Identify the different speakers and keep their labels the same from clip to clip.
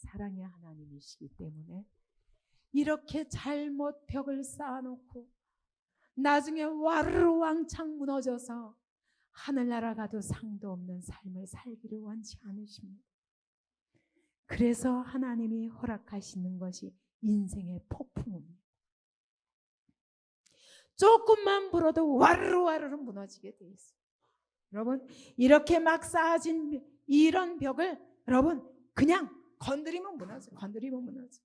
Speaker 1: 사랑의 하나님이시기 때문에 이렇게 잘못 벽을 쌓아놓고 나중에 와르르 왕창 무너져서 하늘나라 가도 상도 없는 삶을 살기를 원치 않으십니다. 그래서 하나님이 허락하시는 것이 인생의 폭풍입니다. 조금만 불어도 와르르 무너지게 돼 있어요. 여러분, 이렇게 막 쌓아진 이런 벽을 여러분 그냥 건드리면 무너져요. 건드리면 무너져요.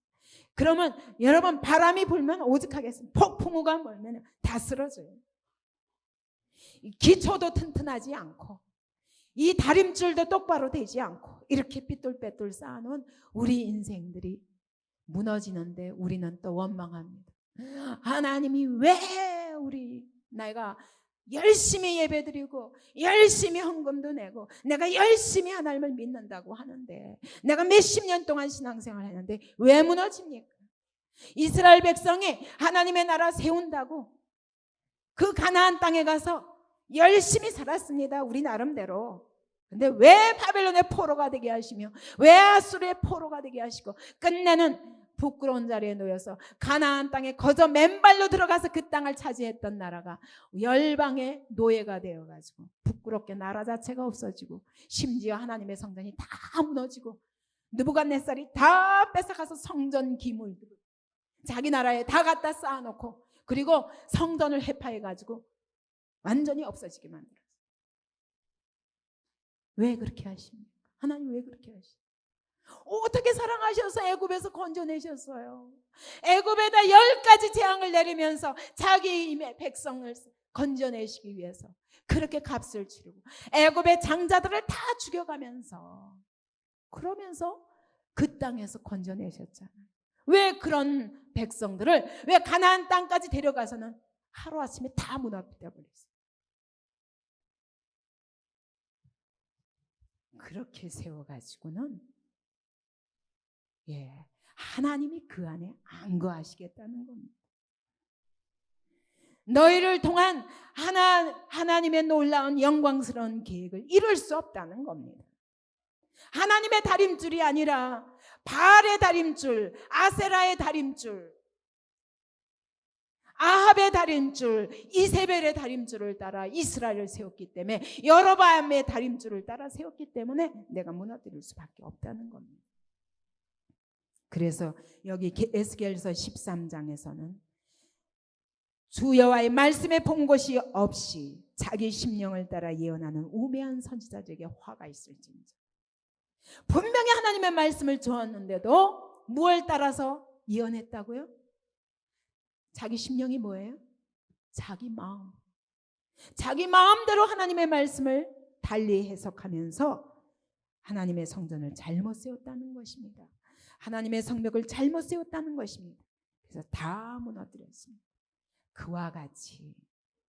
Speaker 1: 그러면 여러분 바람이 불면 오죽하겠습니까? 폭풍우가 몰면 다 쓰러져요. 기초도 튼튼하지 않고 이 다림줄도 똑바로 되지 않고 이렇게 삐뚤빼뚤 쌓아놓은 우리 인생들이 무너지는데 우리는 또 원망합니다. 하나님이 왜 내가 열심히 예배드리고 열심히 헌금도 내고 내가 열심히 하나님을 믿는다고 하는데 내가 몇십 년 동안 신앙생활을 했는데 왜 무너집니까? 이스라엘 백성이 하나님의 나라 세운다고 그 가나안 땅에 가서 열심히 살았습니다. 우리 나름대로. 근데 왜 바벨론의 포로가 되게 하시며 왜 아수르의 포로가 되게 하시고 끝내는 부끄러운 자리에 놓여서 가나안 땅에 거저 맨발로 들어가서 그 땅을 차지했던 나라가 열방의 노예가 되어가지고 부끄럽게 나라 자체가 없어지고 심지어 하나님의 성전이 다 무너지고 느부갓네살이 다 뺏어가서 성전 기물들 자기 나라에 다 갖다 쌓아놓고 그리고 성전을 해파해가지고 완전히 없어지게 만들었어요. 왜 그렇게 하십니까? 하나님 왜 그렇게 하십니까? 어떻게 사랑하셔서 애굽에서 건져내셨어요? 애굽에다 10가지 재앙을 내리면서 자기 백성을 건져내시기 위해서 그렇게 값을 치르고 애굽의 장자들을 다 죽여가면서 그러면서 그 땅에서 건져내셨잖아요. 왜 그런 백성들을 왜 가나안 땅까지 데려가서는 하루아침에 다 무너뜨려 버렸어요? 그렇게 세워가지고는 하나님이 그 안에 안 거하시겠다는 겁니다. 너희를 통한 하나님의 놀라운 영광스러운 계획을 이룰 수 없다는 겁니다. 하나님의 다림줄이 아니라 바알의 다림줄, 아세라의 다림줄, 아합의 다림줄, 이세벨의 다림줄을 따라 이스라엘을 세웠기 때문에 여로보암의 다림줄을 따라 세웠기 때문에 내가 무너뜨릴 수밖에 없다는 겁니다. 그래서 여기 에스겔서 13장에서는 주 여호와의 말씀에 본 것이 없이 자기 심령을 따라 예언하는 우매한 선지자들에게 화가 있을진저. 분명히 하나님의 말씀을 주었는데도 무엇을 따라서 예언했다고요? 자기 심령이 뭐예요? 자기 마음. 자기 마음대로 하나님의 말씀을 달리 해석하면서 하나님의 성전을 잘못 세웠다는 것입니다. 하나님의 성벽을 잘못 세웠다는 것입니다. 그래서 다 무너뜨렸습니다. 그와 같이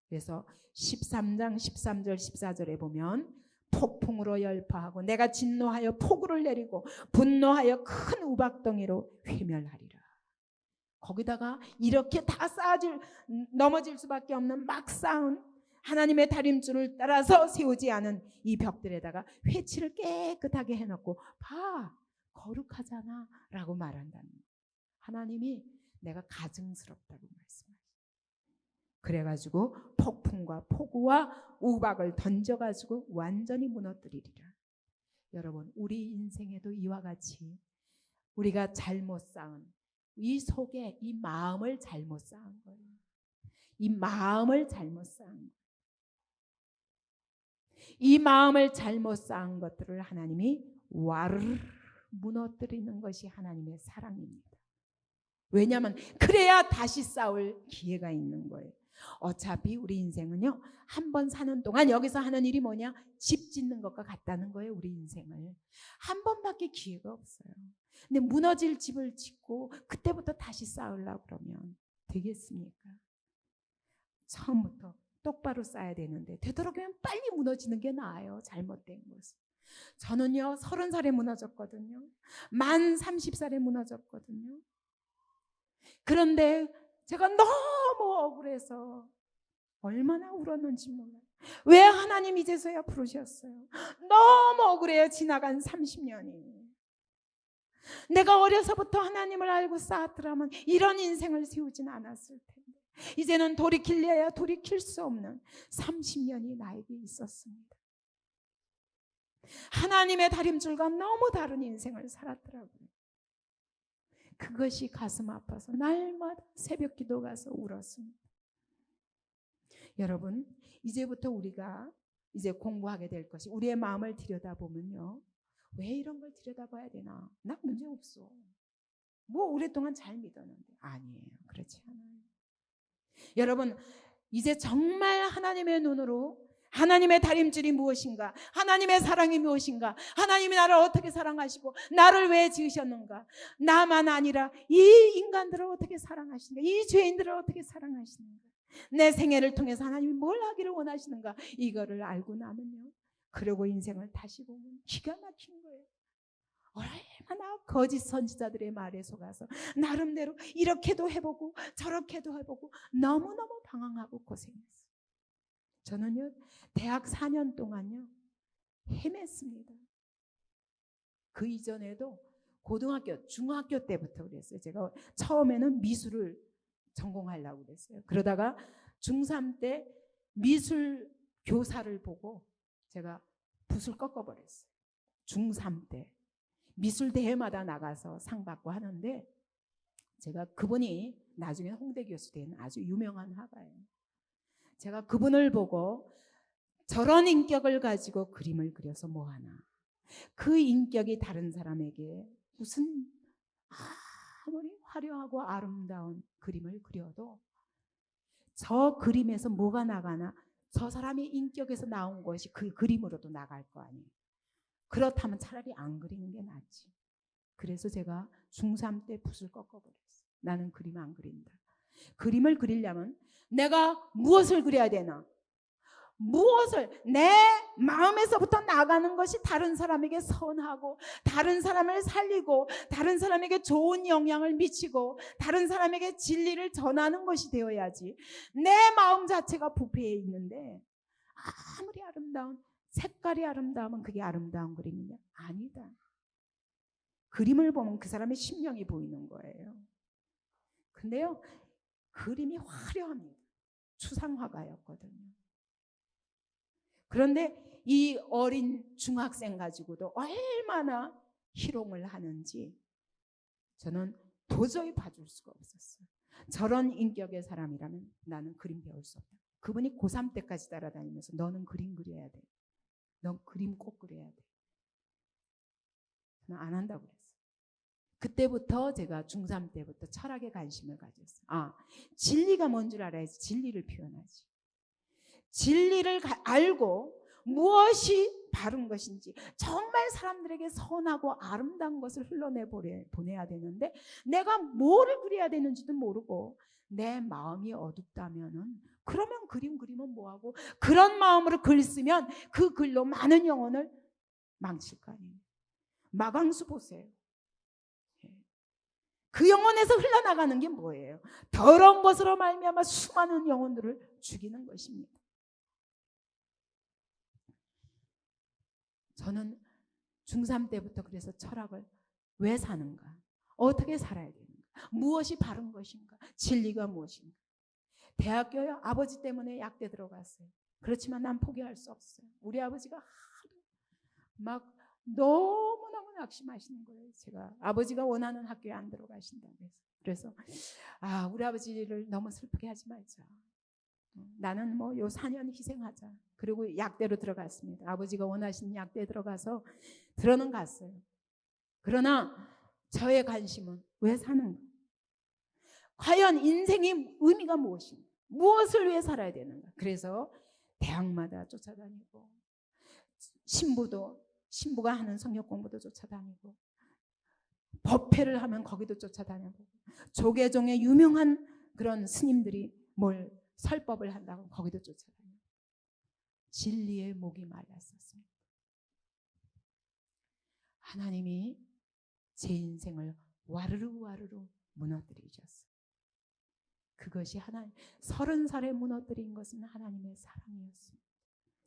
Speaker 1: 그래서 13장 13절 14절에 보면 폭풍으로 열파하고 내가 진노하여 폭우를 내리고 분노하여 큰 우박덩이로 회멸하리라. 거기다가 이렇게 다 넘어질 수밖에 없는 막 쌓은 하나님의 다림줄을 따라서 세우지 않은 이 벽들에다가 회치를 깨끗하게 해놓고 봐 거룩하잖아 라고 말한다는 거예요. 하나님이 내가 가증스럽다고 말씀하시죠. 그래가지고 폭풍과 폭우와 우박을 던져가지고 완전히 무너뜨리리라. 여러분 우리 인생에도 이와 같이 우리가 잘못 쌓은 이 속에 이 마음을 잘못 쌓은 거예요. 이 마음을 잘못 쌓은 거예요. 이 마음을 잘못 쌓은 것들을 하나님이 와르르 무너뜨리는 것이 하나님의 사랑입니다. 왜냐하면 그래야 다시 싸울 기회가 있는 거예요. 어차피 우리 인생은요 한 번 사는 동안 여기서 하는 일이 뭐냐? 집 짓는 것과 같다는 거예요. 우리 인생을 한 번밖에 기회가 없어요. 근데 무너질 집을 짓고 그때부터 다시 쌓으려고 그러면 되겠습니까? 처음부터 똑바로 쌓아야 되는데 되도록이면 빨리 무너지는 게 나아요. 잘못된 것은. 저는요 30살에 무너졌거든요. 만 30살에 무너졌거든요. 그런데 제가 너무 억울해서 얼마나 울었는지 몰라요. 왜 하나님 이제서야 부르셨어요? 너무 억울해요. 지나간 30년이. 내가 어려서부터 하나님을 알고 쌓았더라면 이런 인생을 세우진 않았을 텐데 이제는 돌이킬래야 돌이킬 수 없는 30년이 나에게 있었습니다. 하나님의 다림줄과 너무 다른 인생을 살았더라고요. 그것이 가슴 아파서 날마다 새벽 기도 가서 울었습니다. 여러분, 이제부터 우리가 이제 공부하게 될 것이 우리의 마음을 들여다보면요. 왜 이런 걸 들여다봐야 되나? 나 문제 없어. 뭐 오랫동안 잘 믿었는데. 아니에요. 그렇지 않아요. 여러분, 이제 정말 하나님의 눈으로 하나님의 다림줄이 무엇인가? 하나님의 사랑이 무엇인가? 하나님이 나를 어떻게 사랑하시고 나를 왜 지으셨는가? 나만 아니라 이 인간들을 어떻게 사랑하시는가? 이 죄인들을 어떻게 사랑하시는가? 내 생애를 통해서 하나님이 뭘 하기를 원하시는가? 이거를 알고 나면요. 그러고 인생을 다시 보면 기가 막힌 거예요. 얼마나 거짓 선지자들의 말에 속아서 나름대로 이렇게도 해보고 저렇게도 해보고 너무너무 방황하고 고생했어요. 저는요 대학 4년 동안요 헤맸습니다. 그 이전에도 고등학교, 중학교 때부터 그랬어요. 제가 처음에는 미술을 전공하려고 그랬어요. 그러다가 중3 때 미술 교사를 보고 제가 붓을 꺾어버렸어요. 중3 때 미술 대회마다 나가서 상 받고 하는데 제가 그분이 나중에 홍대 교수 된 아주 유명한 화가예요. 제가 그분을 보고 저런 인격을 가지고 그림을 그려서 뭐하나. 그 인격이 다른 사람에게 무슨 아무리 화려하고 아름다운 그림을 그려도 저 그림에서 뭐가 나가나 저 사람의 인격에서 나온 것이 그 그림으로도 나갈 거 아니에요. 그렇다면 차라리 안 그리는 게 낫지. 그래서 제가 중3 때 붓을 꺾어버렸어요. 나는 그림 안 그린다. 그림을 그리려면 내가 무엇을 그려야 되나? 무엇을 내 마음에서부터 나가는 것이 다른 사람에게 선하고 다른 사람을 살리고 다른 사람에게 좋은 영향을 미치고 다른 사람에게 진리를 전하는 것이 되어야지. 내 마음 자체가 부패해 있는데 아무리 아름다운 색깔이 아름다우면 그게 아름다운 그림이냐? 아니다. 그림을 보면 그 사람의 심령이 보이는 거예요. 근데요 그림이 화려합니다. 추상화가였거든요. 그런데 이 어린 중학생 가지고도 얼마나 희롱을 하는지 저는 도저히 봐줄 수가 없었어요. 저런 인격의 사람이라면 나는 그림 배울 수 없다. 그분이 고3 때까지 따라다니면서 너는 그림 그려야 돼. 넌 그림 꼭 그려야 돼. 저는 안 한다고 그랬어요. 그때부터 제가 중3 때부터 철학에 관심을 가졌어요. 진리가 뭔 줄 알아야지 진리를 표현하지. 진리를 알고 무엇이 바른 것인지 정말 사람들에게 선하고 아름다운 것을 흘러내보내야 되는데 내가 뭐를 그려야 되는지도 모르고 내 마음이 어둡다면은 그러면 그림 그리면 뭐하고 그런 마음으로 글 쓰면 그 글로 많은 영혼을 망칠 거 아니에요. 마강수 보세요. 그 영혼에서 흘러나가는 게 뭐예요? 더러운 것으로 말미암아 수많은 영혼들을 죽이는 것입니다. 저는 중3 때부터 그래서 철학을 왜 사는가? 어떻게 살아야 되는가? 무엇이 바른 것인가? 진리가 무엇인가? 대학교요? 아버지 때문에 약대 들어갔어요. 그렇지만 난 포기할 수 없어요. 우리 아버지가 막 너무너무 낙심하시는 거예요. 제가 아버지가 원하는 학교에 안 들어가신다고 해서. 그래서 우리 아버지를 너무 슬프게 하지 말자. 나는 뭐 요 4년 희생하자. 그리고 약대로 들어갔습니다. 아버지가 원하시는 약대에 들어가서 들어는 갔어요. 그러나 저의 관심은 왜 사는가? 과연 인생의 의미가 무엇인가? 무엇을 위해 살아야 되는가? 그래서 대학마다 쫓아다니고 신부가 하는 성역 공부도 쫓아다니고 법회를 하면 거기도 쫓아다니고 조계종의 유명한 그런 스님들이 뭘 설법을 한다고 거기도 쫓아다니고 진리의 목이 말랐었습니다. 하나님이 제 인생을 와르르 무너뜨리셨어요. 그것이 30살에 무너뜨린 것은 하나님의 사랑이었습니다.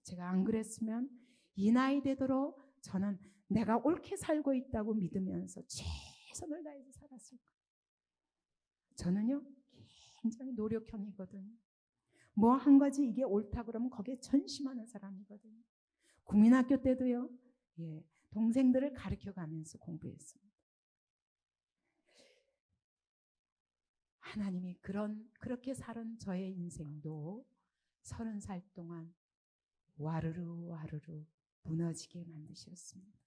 Speaker 1: 제가 안 그랬으면 이 나이 되도록 저는 내가 옳게 살고 있다고 믿으면서 최선을 다해서 살았을까? 저는요 굉장히 노력형이거든요. 뭐 한 가지 이게 옳다 그러면 거기에 전심하는 사람이거든요. 국민학교 때도요, 동생들을 가르쳐가면서 공부했습니다. 하나님이 그렇게 살은 저의 인생도 30살 동안 와르르 무너지게 만드셨습니다.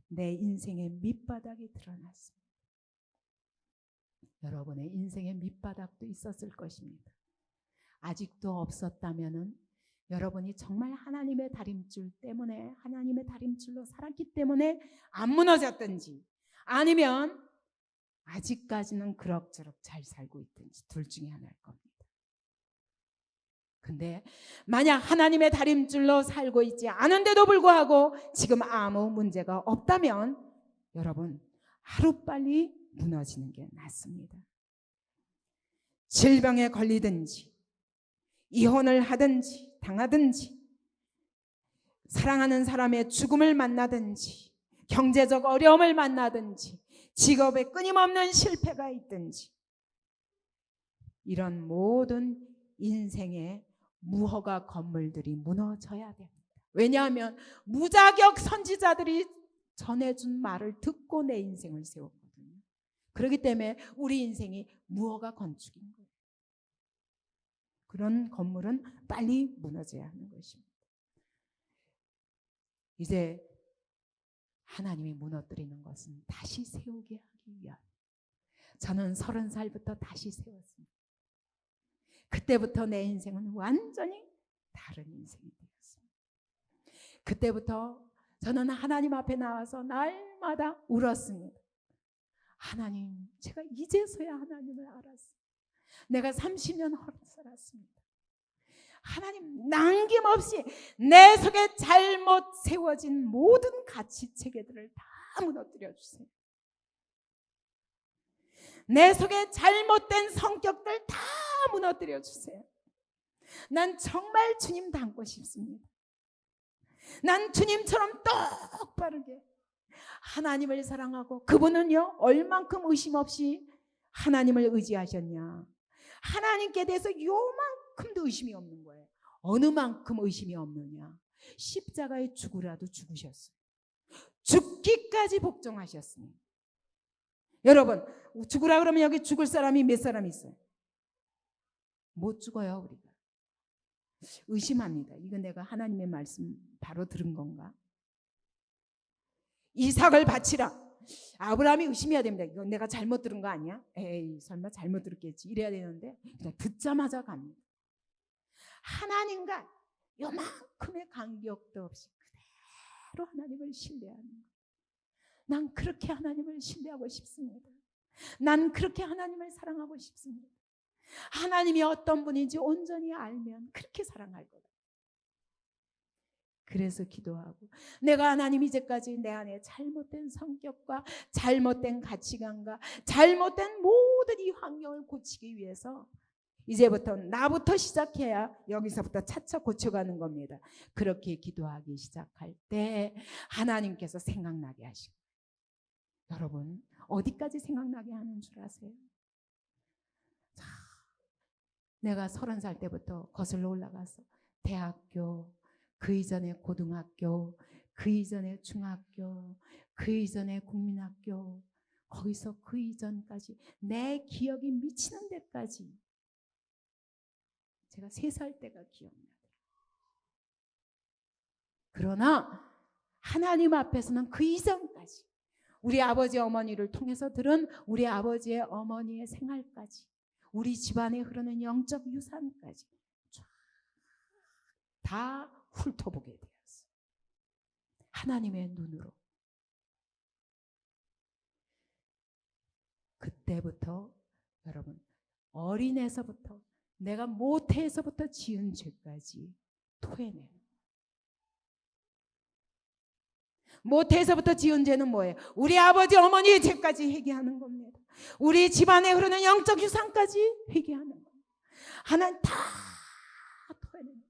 Speaker 1: 내 인생의 밑바닥이 드러났습니다. 여러분의 인생의 밑바닥도 있었을 것입니다. 아직도 없었다면은 여러분이 정말 하나님의 다림줄 때문에, 하나님의 다림줄로 살았기 때문에 안 무너졌든지, 아니면 아직까지는 그럭저럭 잘 살고 있든지 둘 중에 하나일 겁니다. 근데 만약 하나님의 다림줄로 살고 있지 않은데도 불구하고 지금 아무 문제가 없다면 여러분 하루빨리 무너지는 게 낫습니다. 질병에 걸리든지 이혼을 하든지 당하든지 사랑하는 사람의 죽음을 만나든지 경제적 어려움을 만나든지 직업에 끊임없는 실패가 있든지 이런 모든 인생의 무허가 건물들이 무너져야 됩니다. 왜냐하면 무자격 선지자들이 전해준 말을 듣고 내 인생을 세웠거든요. 그렇기 때문에 우리 인생이 무허가 건축인 거예요. 그런 건물은 빨리 무너져야 하는 것입니다. 이제 하나님이 무너뜨리는 것은 다시 세우게 하기 위한, 저는 30살부터 다시 세웠습니다. 그때부터 내 인생은 완전히 다른 인생이 되었습니다. 그때부터 저는 하나님 앞에 나와서 날마다 울었습니다. 하나님, 제가 이제서야 하나님을 알았어요. 내가 30년 살았습니다. 하나님, 남김없이 내 속에 잘못 세워진 모든 가치 체계들을 다 무너뜨려 주세요. 내 속에 잘못된 성격들 다 무너뜨려 주세요. 난 정말 주님 닮고 싶습니다. 난 주님처럼 똑바르게 하나님을 사랑하고, 그분은요 얼만큼 의심 없이 하나님을 의지하셨냐, 하나님께 대해서 요만큼도 의심이 없는 거예요. 어느 만큼 의심이 없느냐, 십자가에 죽으라도 죽으셨어요. 죽기까지 복종하셨습니다. 여러분, 죽으라 그러면 여기 죽을 사람이 몇 사람 있어요? 못 죽어요. 우리가 의심합니다. 이건 내가 하나님의 말씀 바로 들은 건가? 이삭을 바치라. 아브라함이 의심해야 됩니다. 이건 내가 잘못 들은 거 아니야? 에이, 설마 잘못 들었겠지, 이래야 되는데 그냥 듣자마자 갑니다. 하나님과 요만큼의 간격도 없이 그대로 하나님을 신뢰하는 거예요. 난 그렇게 하나님을 신뢰하고 싶습니다. 난 그렇게 하나님을 사랑하고 싶습니다. 하나님이 어떤 분인지 온전히 알면 그렇게 사랑할 거다. 그래서 기도하고, 내가 하나님 이제까지 내 안에 잘못된 성격과 잘못된 가치관과 잘못된 모든 이 환경을 고치기 위해서 이제부터 나부터 시작해야 여기서부터 차차 고쳐가는 겁니다. 그렇게 기도하기 시작할 때 하나님께서 생각나게 하시고, 여러분 어디까지 생각나게 하는 줄 아세요? 자, 내가 30살 때부터 거슬러 올라가서 대학교, 그 이전에 고등학교, 그 이전에 중학교, 그 이전에 국민학교, 거기서 그 이전까지 내 기억이 미치는 데까지 제가 3살 때가 기억나요. 그러나 하나님 앞에서는 그 이전까지 우리 아버지 어머니를 통해서 들은 우리 아버지의 어머니의 생활까지, 우리 집안에 흐르는 영적 유산까지 다 훑어보게 되었어요. 하나님의 눈으로. 그때부터 여러분, 어린애서부터 내가 모태에서부터 지은 죄까지 토해내는, 모태에서부터 지은 죄는 뭐예요? 우리 아버지 어머니의 죄까지 회개하는 겁니다. 우리 집안에 흐르는 영적 유산까지 회개하는 겁니다. 하나님 다 토해내는,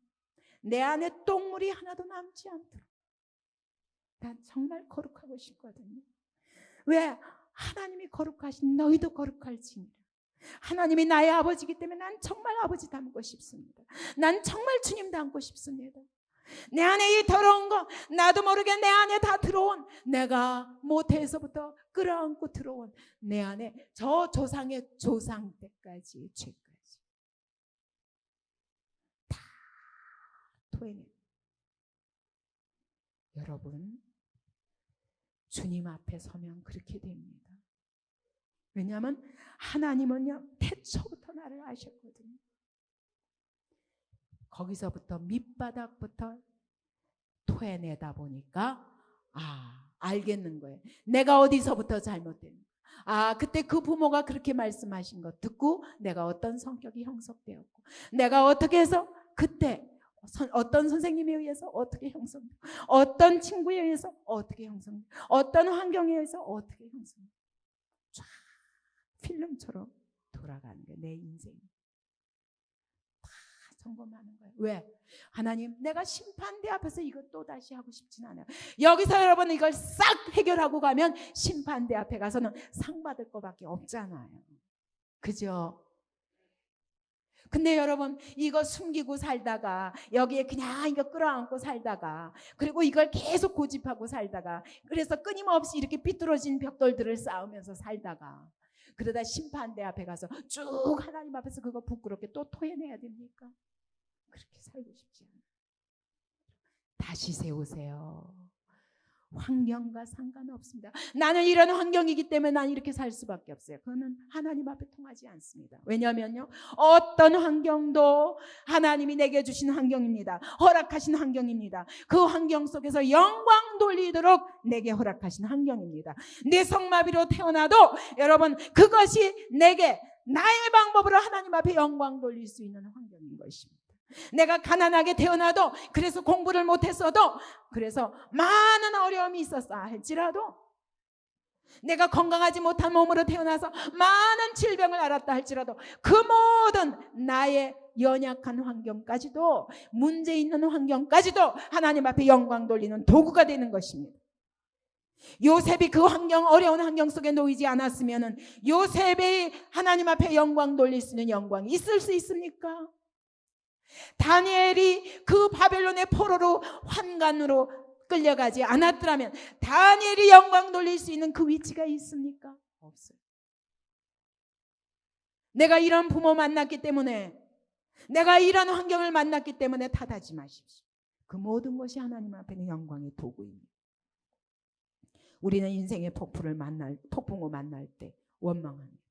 Speaker 1: 내 안에 똥물이 하나도 남지 않도록 난 정말 거룩하고 싶거든요. 왜? 하나님이 거룩하신 너희도 거룩할지니라. 하나님이 나의 아버지이기 때문에 난 정말 아버지 닮고 싶습니다. 난 정말 주님 닮고 싶습니다. 내 안에 이 더러운 거 나도 모르게 내 안에 다 들어온, 내가 모태에서부터 끌어안고 들어온 내 안에 저 조상의 조상 때까지 죄까지 다 토해내. 여러분, 주님 앞에 서면 그렇게 됩니다. 왜냐하면 하나님은요 태초부터 나를 아셨거든요. 거기서부터 밑바닥부터 토해내다 보니까 알겠는 거예요. 내가 어디서부터 잘못됐는가. 그때 그 부모가 그렇게 말씀하신 거 듣고 내가 어떤 성격이 형성되었고, 내가 어떻게 해서 그때 어떤 선생님에 의해서 어떻게 형성되고, 어떤 친구에 의해서 어떻게 형성되고, 어떤 환경에 의해서 어떻게 형성되고, 쫙 필름처럼 돌아가는 게 내 인생. 점검하는 거예요. 왜? 하나님, 내가 심판대 앞에서 이거 또 다시 하고 싶진 않아요. 여기서 여러분 이걸 싹 해결하고 가면 심판대 앞에 가서는 상 받을 거밖에 없잖아요. 그죠? 근데 여러분 이거 숨기고 살다가, 여기에 그냥 이거 끌어안고 살다가, 그리고 이걸 계속 고집하고 살다가, 그래서 끊임없이 이렇게 삐뚤어진 벽돌들을 쌓으면서 살다가, 그러다 심판대 앞에 가서 쭉 하나님 앞에서 그거 부끄럽게 또 토해내야 됩니까? 그렇게 살고 싶지 않아요. 다시 세우세요. 환경과 상관없습니다. 나는 이런 환경이기 때문에 난 이렇게 살 수밖에 없어요. 그거는 하나님 앞에 통하지 않습니다. 왜냐하면요, 어떤 환경도 하나님이 내게 주신 환경입니다. 허락하신 환경입니다. 그 환경 속에서 영광 돌리도록 내게 허락하신 환경입니다. 내 성마비로 태어나도 여러분 그것이 내게 나의 방법으로 하나님 앞에 영광 돌릴 수 있는 환경인 것입니다. 내가 가난하게 태어나도, 그래서 공부를 못했어도, 그래서 많은 어려움이 있었다 할지라도, 내가 건강하지 못한 몸으로 태어나서 많은 질병을 앓았다 할지라도, 그 모든 나의 연약한 환경까지도, 문제 있는 환경까지도 하나님 앞에 영광 돌리는 도구가 되는 것입니다. 요셉이 그 환경, 어려운 환경 속에 놓이지 않았으면 요셉이 하나님 앞에 영광 돌릴 수 있는 영광이 있을 수 있습니까? 다니엘이 그 바벨론의 포로로 환관으로 끌려가지 않았더라면 다니엘이 영광 돌릴 수 있는 그 위치가 있습니까? 없어요. 내가 이런 부모 만났기 때문에, 내가 이런 환경을 만났기 때문에 탓하지 마십시오. 그 모든 것이 하나님 앞에는 영광의 도구입니다. 우리는 인생의 폭풍을 만날 때 원망합니다.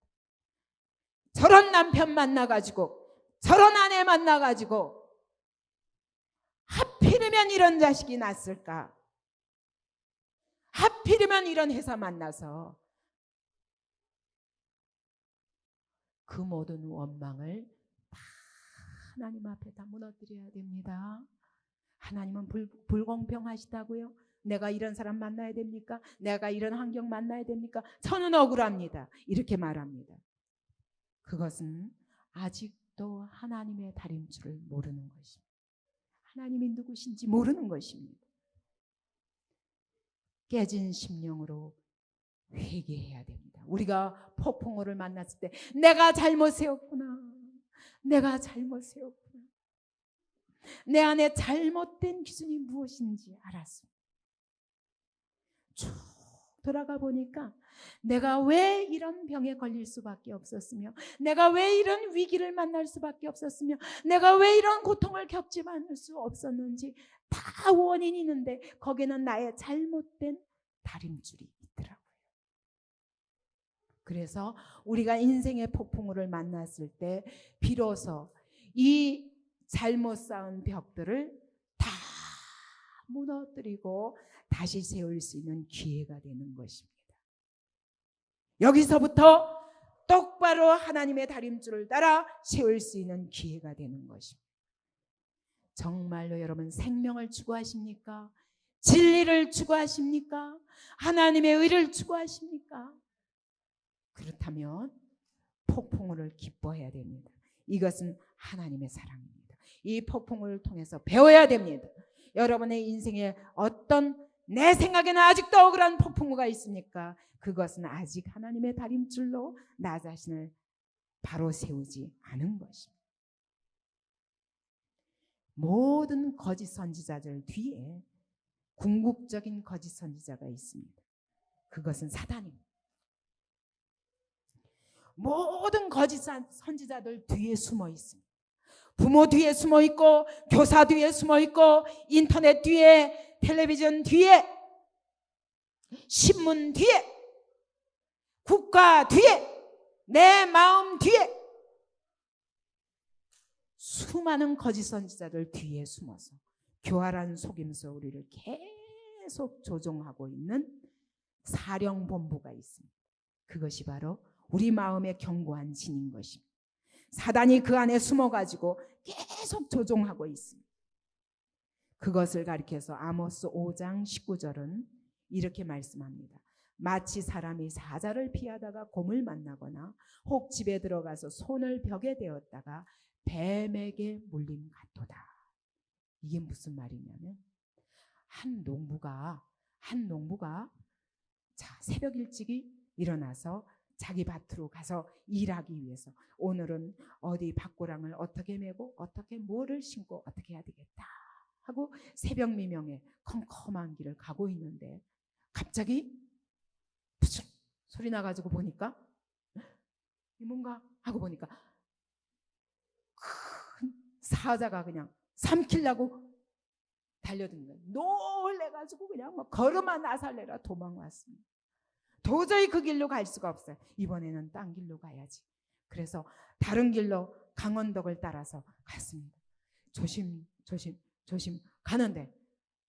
Speaker 1: 저런 남편 만나가지고, 저런 아내 만나가지고 하필이면 이런 자식이 났을까? 하필이면 이런 회사 만나서. 그 모든 원망을 다 하나님 앞에 다 무너뜨려야 됩니다. 하나님은 불공평하시다고요? 내가 이런 사람 만나야 됩니까? 내가 이런 환경 만나야 됩니까? 저는 억울합니다. 이렇게 말합니다. 그것은 아직도 하나님의 다림줄을 모르는 것입니다. 하나님이 누구신지 모르는 것입니다. 깨진 심령으로 회개해야 됩니다. 우리가 폭풍우를 만났을 때 내가 잘못 세웠구나, 내가 잘못 세웠구나, 내 안에 잘못된 기준이 무엇인지 알았습니다. 쭉 돌아가 보니까 내가 왜 이런 병에 걸릴 수밖에 없었으며, 내가 왜 이런 위기를 만날 수밖에 없었으며, 내가 왜 이런 고통을 겪지 않을 수 없었는지 다 원인이 있는데, 거기에는 나의 잘못된 다림줄이 있더라고요. 그래서 우리가 인생의 폭풍우를 만났을 때 비로소 이 잘못 쌓은 벽들을 다 무너뜨리고 다시 세울 수 있는 기회가 되는 것입니다. 여기서부터 똑바로 하나님의 다림줄을 따라 세울 수 있는 기회가 되는 것입니다. 정말로 여러분 생명을 추구하십니까? 진리를 추구하십니까? 하나님의 의를 추구하십니까? 그렇다면 폭풍우를 기뻐해야 됩니다. 이것은 하나님의 사랑입니다. 이 폭풍우를 통해서 배워야 됩니다. 여러분의 인생에 어떤 내 생각에는 아직도 억울한 폭풍우가 있습니까? 그것은 아직 하나님의 다림줄로 나 자신을 바로 세우지 않은 것입니다. 모든 거짓 선지자들 뒤에 궁극적인 거짓 선지자가 있습니다. 그것은 사단입니다. 모든 거짓 선지자들 뒤에 숨어 있습니다. 부모 뒤에 숨어 있고, 교사 뒤에 숨어 있고, 인터넷 뒤에, 텔레비전 뒤에, 신문 뒤에, 국가 뒤에, 내 마음 뒤에, 수많은 거짓 선지자들 뒤에 숨어서 교활한 속임수 우리를 계속 조종하고 있는 사령본부가 있습니다. 그것이 바로 우리 마음의 견고한 진인 것입니다. 사단이 그 안에 숨어가지고 계속 조종하고 있습니다. 그것을 가리켜서 아모스 5장 19절은 이렇게 말씀합니다. 마치 사람이 사자를 피하다가 곰을 만나거나 혹 집에 들어가서 손을 벽에 대었다가 뱀에게 물림 같도다. 이게 무슨 말이냐면 한 농부가 새벽 일찍이 일어나서 자기 밭으로 가서 일하기 위해서 오늘은 어디 밭고랑을 어떻게 메고 어떻게 뭐를 심고 어떻게 해야 되겠다 하고 새벽 미명에 컴컴한 길을 가고 있는데 갑자기 푸숑 소리 나가지고 보니까 뭔가 하고 보니까 큰 사자가 그냥 삼키려고 달려든 거예요. 놀래가지고 그냥 뭐 걸음아 나살래라 도망왔습니다. 도저히 그 길로 갈 수가 없어요. 이번에는 딴 길로 가야지. 그래서 다른 길로 강원덕을 따라서 갔습니다. 조심 가는데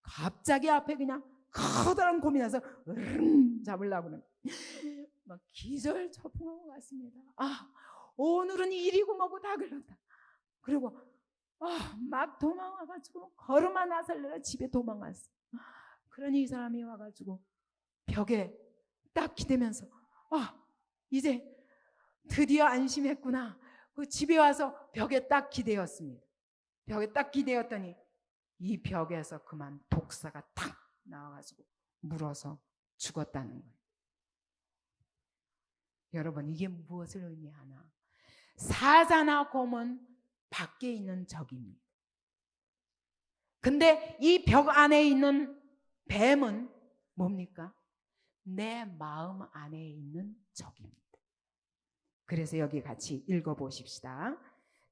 Speaker 1: 갑자기 앞에 그냥 커다란 곰이 나서 잡으려고 막 기절초풍하고 갔습니다. 오늘은 일이고 뭐고 다 걸렸다. 그리고 막 도망와가지고 걸음아 나살래라 집에 도망왔어. 그러니 이 사람이 와가지고 벽에 딱 기대면서 이제 드디어 안심했구나. 그 집에 와서 벽에 딱 기대었습니다. 벽에 딱 기대었더니 이 벽에서 그만 독사가 탁 나와가지고 물어서 죽었다는 거예요. 여러분 이게 무엇을 의미하나? 사자나 곰은 밖에 있는 적입니다. 근데 이 벽 안에 있는 뱀은 뭡니까? 내 마음 안에 있는 적입니다. 그래서 여기 같이 읽어보십시다.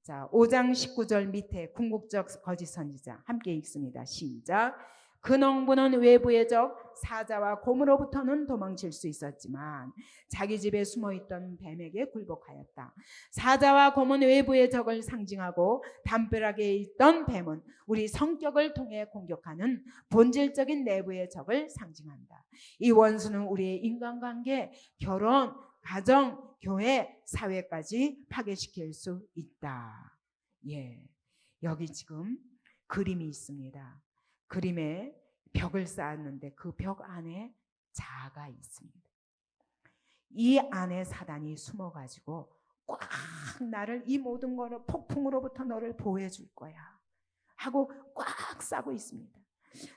Speaker 1: 자, 5장 19절 밑에 궁극적 거짓 선지자 함께 읽습니다. 시작. 그 농부는 외부의 적 사자와 곰으로부터는 도망칠 수 있었지만 자기 집에 숨어있던 뱀에게 굴복하였다. 사자와 곰은 외부의 적을 상징하고 담벼락에 있던 뱀은 우리 성격을 통해 공격하는 본질적인 내부의 적을 상징한다. 이 원수는 우리의 인간관계, 결혼, 가정, 교회, 사회까지 파괴시킬 수 있다. 여기 지금 그림이 있습니다. 그림에 벽을 쌓았는데 그 벽 안에 자아가 있습니다. 이 안에 사단이 숨어가지고 꽉 나를 이 모든 거를 폭풍으로부터 너를 보호해 줄 거야 하고 꽉 싸고 있습니다.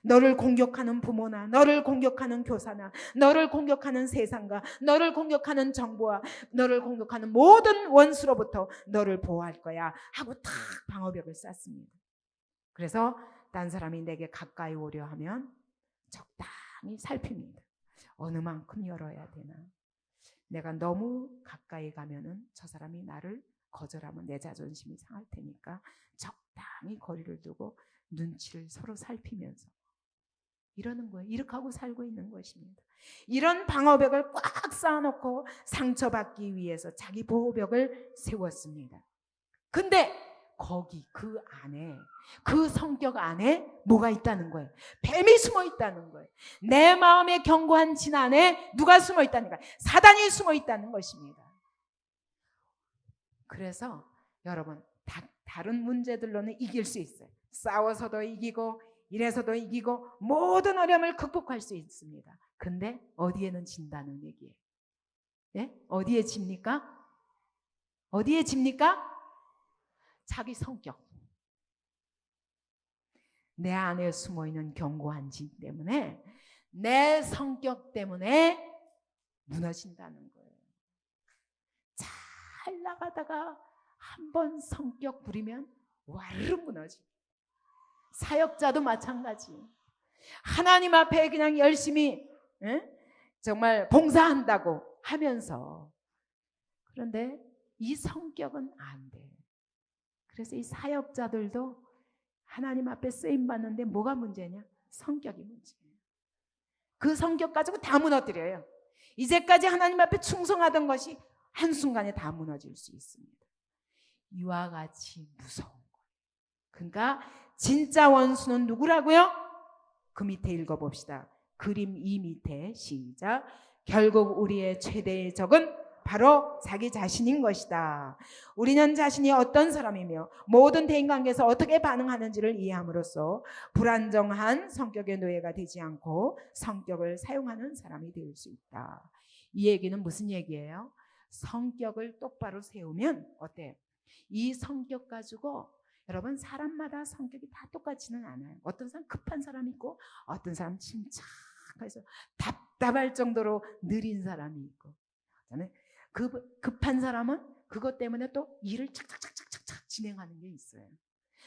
Speaker 1: 너를 공격하는 부모나 너를 공격하는 교사나 너를 공격하는 세상과 너를 공격하는 정부와 너를 공격하는 모든 원수로부터 너를 보호할 거야 하고 탁 방어벽을 쌓습니다. 그래서 딴 사람이 내게 가까이 오려 하면 적당히 살핍니다. 어느 만큼 열어야 되나? 내가 너무 가까이 가면은 저 사람이 나를 거절하면 내 자존심이 상할 테니까 적당히 거리를 두고 눈치를 서로 살피면서 이러는 거예요. 이렇게 하고 살고 있는 것입니다. 이런 방어벽을 꽉 쌓아놓고 상처받기 위해서 자기 보호벽을 세웠습니다. 근데 거기 그 안에 그 성격 안에 뭐가 있다는 거예요? 뱀이 숨어 있다는 거예요. 내 마음의 견고한 진 안에 누가 숨어 있다는 거예요? 사단이 숨어 있다는 것입니다. 그래서 여러분 다른 문제들로는 이길 수 있어요. 싸워서도 이기고 이래서도 이기고 모든 어려움을 극복할 수 있습니다. 근데 어디에는 진다는 얘기예요. 어디에 집니까? 어디에 집니까? 자기 성격. 내 안에 숨어있는 견고한 진 때문에 내 성격 때문에 무너진다는 거예요. 잘 나가다가 한번 성격 부리면 와르르 무너지. 사역자도 마찬가지. 하나님 앞에 그냥 열심히 정말 봉사한다고 하면서, 그런데 이 성격은 안 돼. 그래서 이 사역자들도 하나님 앞에 쓰임 받는데 뭐가 문제냐? 성격이 문제예요. 그 성격 가지고 다 무너뜨려요. 이제까지 하나님 앞에 충성하던 것이 한순간에 다 무너질 수 있습니다. 이와 같이 무서운 거예요. 그러니까 진짜 원수는 누구라고요? 그 밑에 읽어봅시다. 그림 2 밑에 시작. 결국 우리의 최대의 적은 바로 자기 자신인 것이다. 우리는 자신이 어떤 사람이며 모든 대인관계에서 어떻게 반응하는지를 이해함으로써 불안정한 성격의 노예가 되지 않고 성격을 사용하는 사람이 될 수 있다. 이 얘기는 무슨 얘기예요? 성격을 똑바로 세우면 어때요? 이 성격 가지고 여러분, 사람마다 성격이 다 똑같지는 않아요. 어떤 사람 급한 사람이 있고 어떤 사람 침착해서 답답할 정도로 느린 사람이 있고, 급한 사람은 그것 때문에 또 일을 착착착착착 진행하는 게 있어요.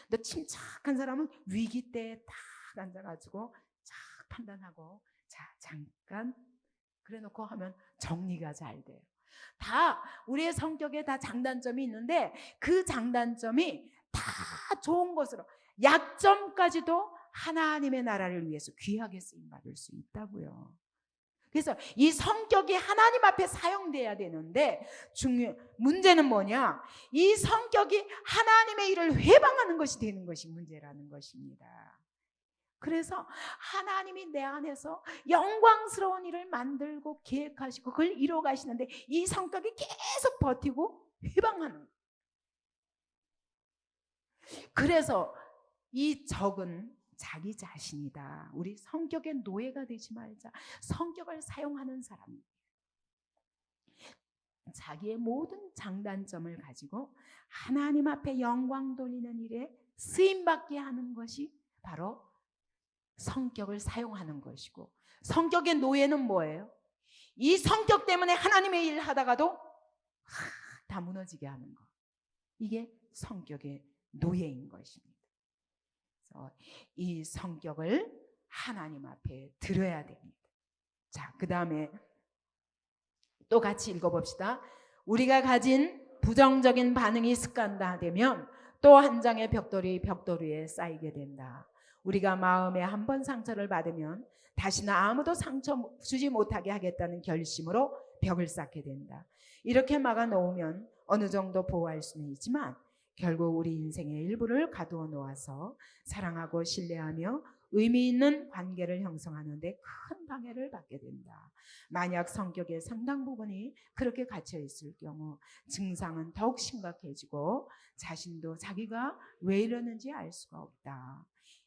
Speaker 1: 근데 침착한 사람은 위기 때에 딱 앉아가지고 착 판단하고, 자 잠깐 그래놓고 하면 정리가 잘 돼요. 다 우리의 성격에 다 장단점이 있는데 그 장단점이 다 좋은 것으로, 약점까지도 하나님의 나라를 위해서 귀하게 쓰임받을 수 있다고요. 그래서 이 성격이 하나님 앞에 사용돼야 되는데, 문제는 뭐냐? 이 성격이 하나님의 일을 회방하는 것이 되는 것이 문제라는 것입니다. 그래서 하나님이 내 안에서 영광스러운 일을 만들고 계획하시고 그걸 이루어 가시는데 이 성격이 계속 버티고 회방하는 거예요. 그래서 이 적은 자기 자신이다. 우리 성격의 노예가 되지 말자. 성격을 사용하는 사람이에요. 자기의 모든 장단점을 가지고 하나님 앞에 영광 돌리는 일에 쓰임받게 하는 것이 바로 성격을 사용하는 것이고, 성격의 노예는 뭐예요? 이 성격 때문에 하나님의 일 하다가도 다 무너지게 하는 것. 이게 성격의 노예인 것입니다. 그래서 이 성격을 하나님 앞에 드려야 됩니다. 자, 그 다음에 또 같이 읽어봅시다. 우리가 가진 부정적인 반응이 습관화되면 또 한 장의 벽돌이 쌓이게 된다. 우리가 마음에 한 번 상처를 받으면 다시는 아무도 상처 주지 못하게 하겠다는 결심으로 벽을 쌓게 된다. 이렇게 막아 놓으면 어느 정도 보호할 수는 있지만 결국 우리 인생의 일부를 가두어 놓아서 사랑하고 신뢰하며 의미 있는 관계를 형성하는 데 큰 방해를 받게 된다. 만약 성격의 상당 부분이 그렇게 갇혀 있을 경우 증상은 더욱 심각해지고 자신도 자기가 왜 이러는지 알 수가 없다.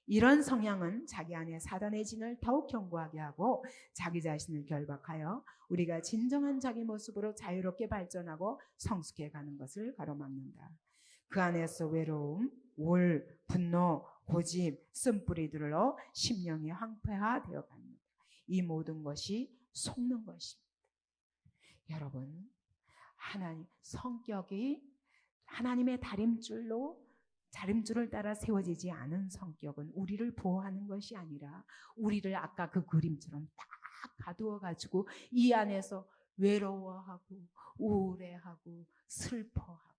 Speaker 1: 이런 성향은 자기 안에 사단의 진을 더욱 견고하게 하고 자기 자신을 결박하여 우리가 진정한 자기 모습으로 자유롭게 발전하고 성숙해 가는 것을 가로막는다. 그 안에서 외로움, 우울, 분노, 고집, 쓴뿌리들로 심령이 황폐화되어 갑니다. 이 모든 것이 속는 것입니다. 여러분, 성격이 하나님의 다림줄을 따라 세워지지 않은 성격은 우리를 보호하는 것이 아니라 우리를 아까 그 그림처럼 딱 가두어 가지고 이 안에서 외로워하고 우울해하고 슬퍼하고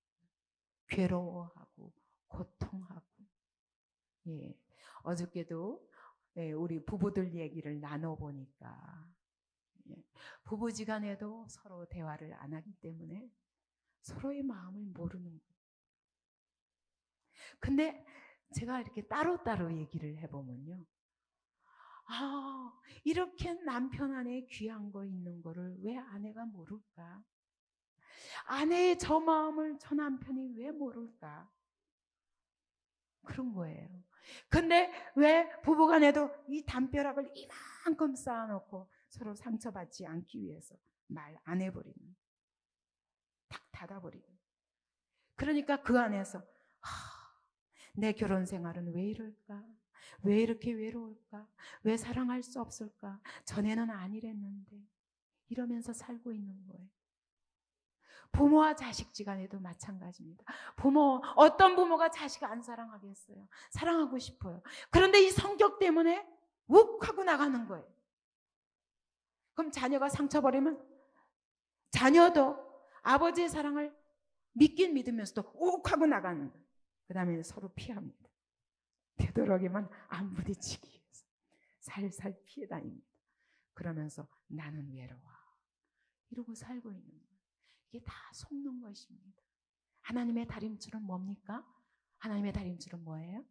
Speaker 1: 괴로워하고 고통하고. 어저께도 우리 부부들 얘기를 나눠보니까 부부지간에도 서로 대화를 안 하기 때문에 서로의 마음을 모르는 거예요. 근데 제가 이렇게 따로따로 얘기를 해보면요, 이렇게 남편 안에 귀한 거 있는 거를 왜 아내가 모를까? 아내의 저 마음을 저 남편이 왜 모를까? 그런 거예요. 근데 왜 부부간에도 이 담벼락을 이만큼 쌓아놓고 서로 상처받지 않기 위해서 말 안 해버리는, 탁 닫아버리는. 그러니까 그 안에서 내 결혼 생활은 왜 이럴까? 왜 이렇게 외로울까? 왜 사랑할 수 없을까? 전에는 아니랬는데. 이러면서 살고 있는 거예요. 부모와 자식지간에도 마찬가지입니다. 어떤 부모가 자식을 안 사랑하겠어요? 사랑하고 싶어요. 그런데 이 성격 때문에 욱 하고 나가는 거예요. 그럼 자녀가 상처버리면 자녀도 아버지의 사랑을 믿긴 믿으면서도 욱 하고 나가는 거예요. 그 다음에 서로 피합니다. 되도록이면 안 부딪히기 위해서 살살 피해 다닙니다. 그러면서 나는 외로워. 이러고 살고 있는 거예요. 이게 다 속는 것입니다. 하나님의 다림줄은 뭡니까? 하나님의 다림줄은 뭐예요?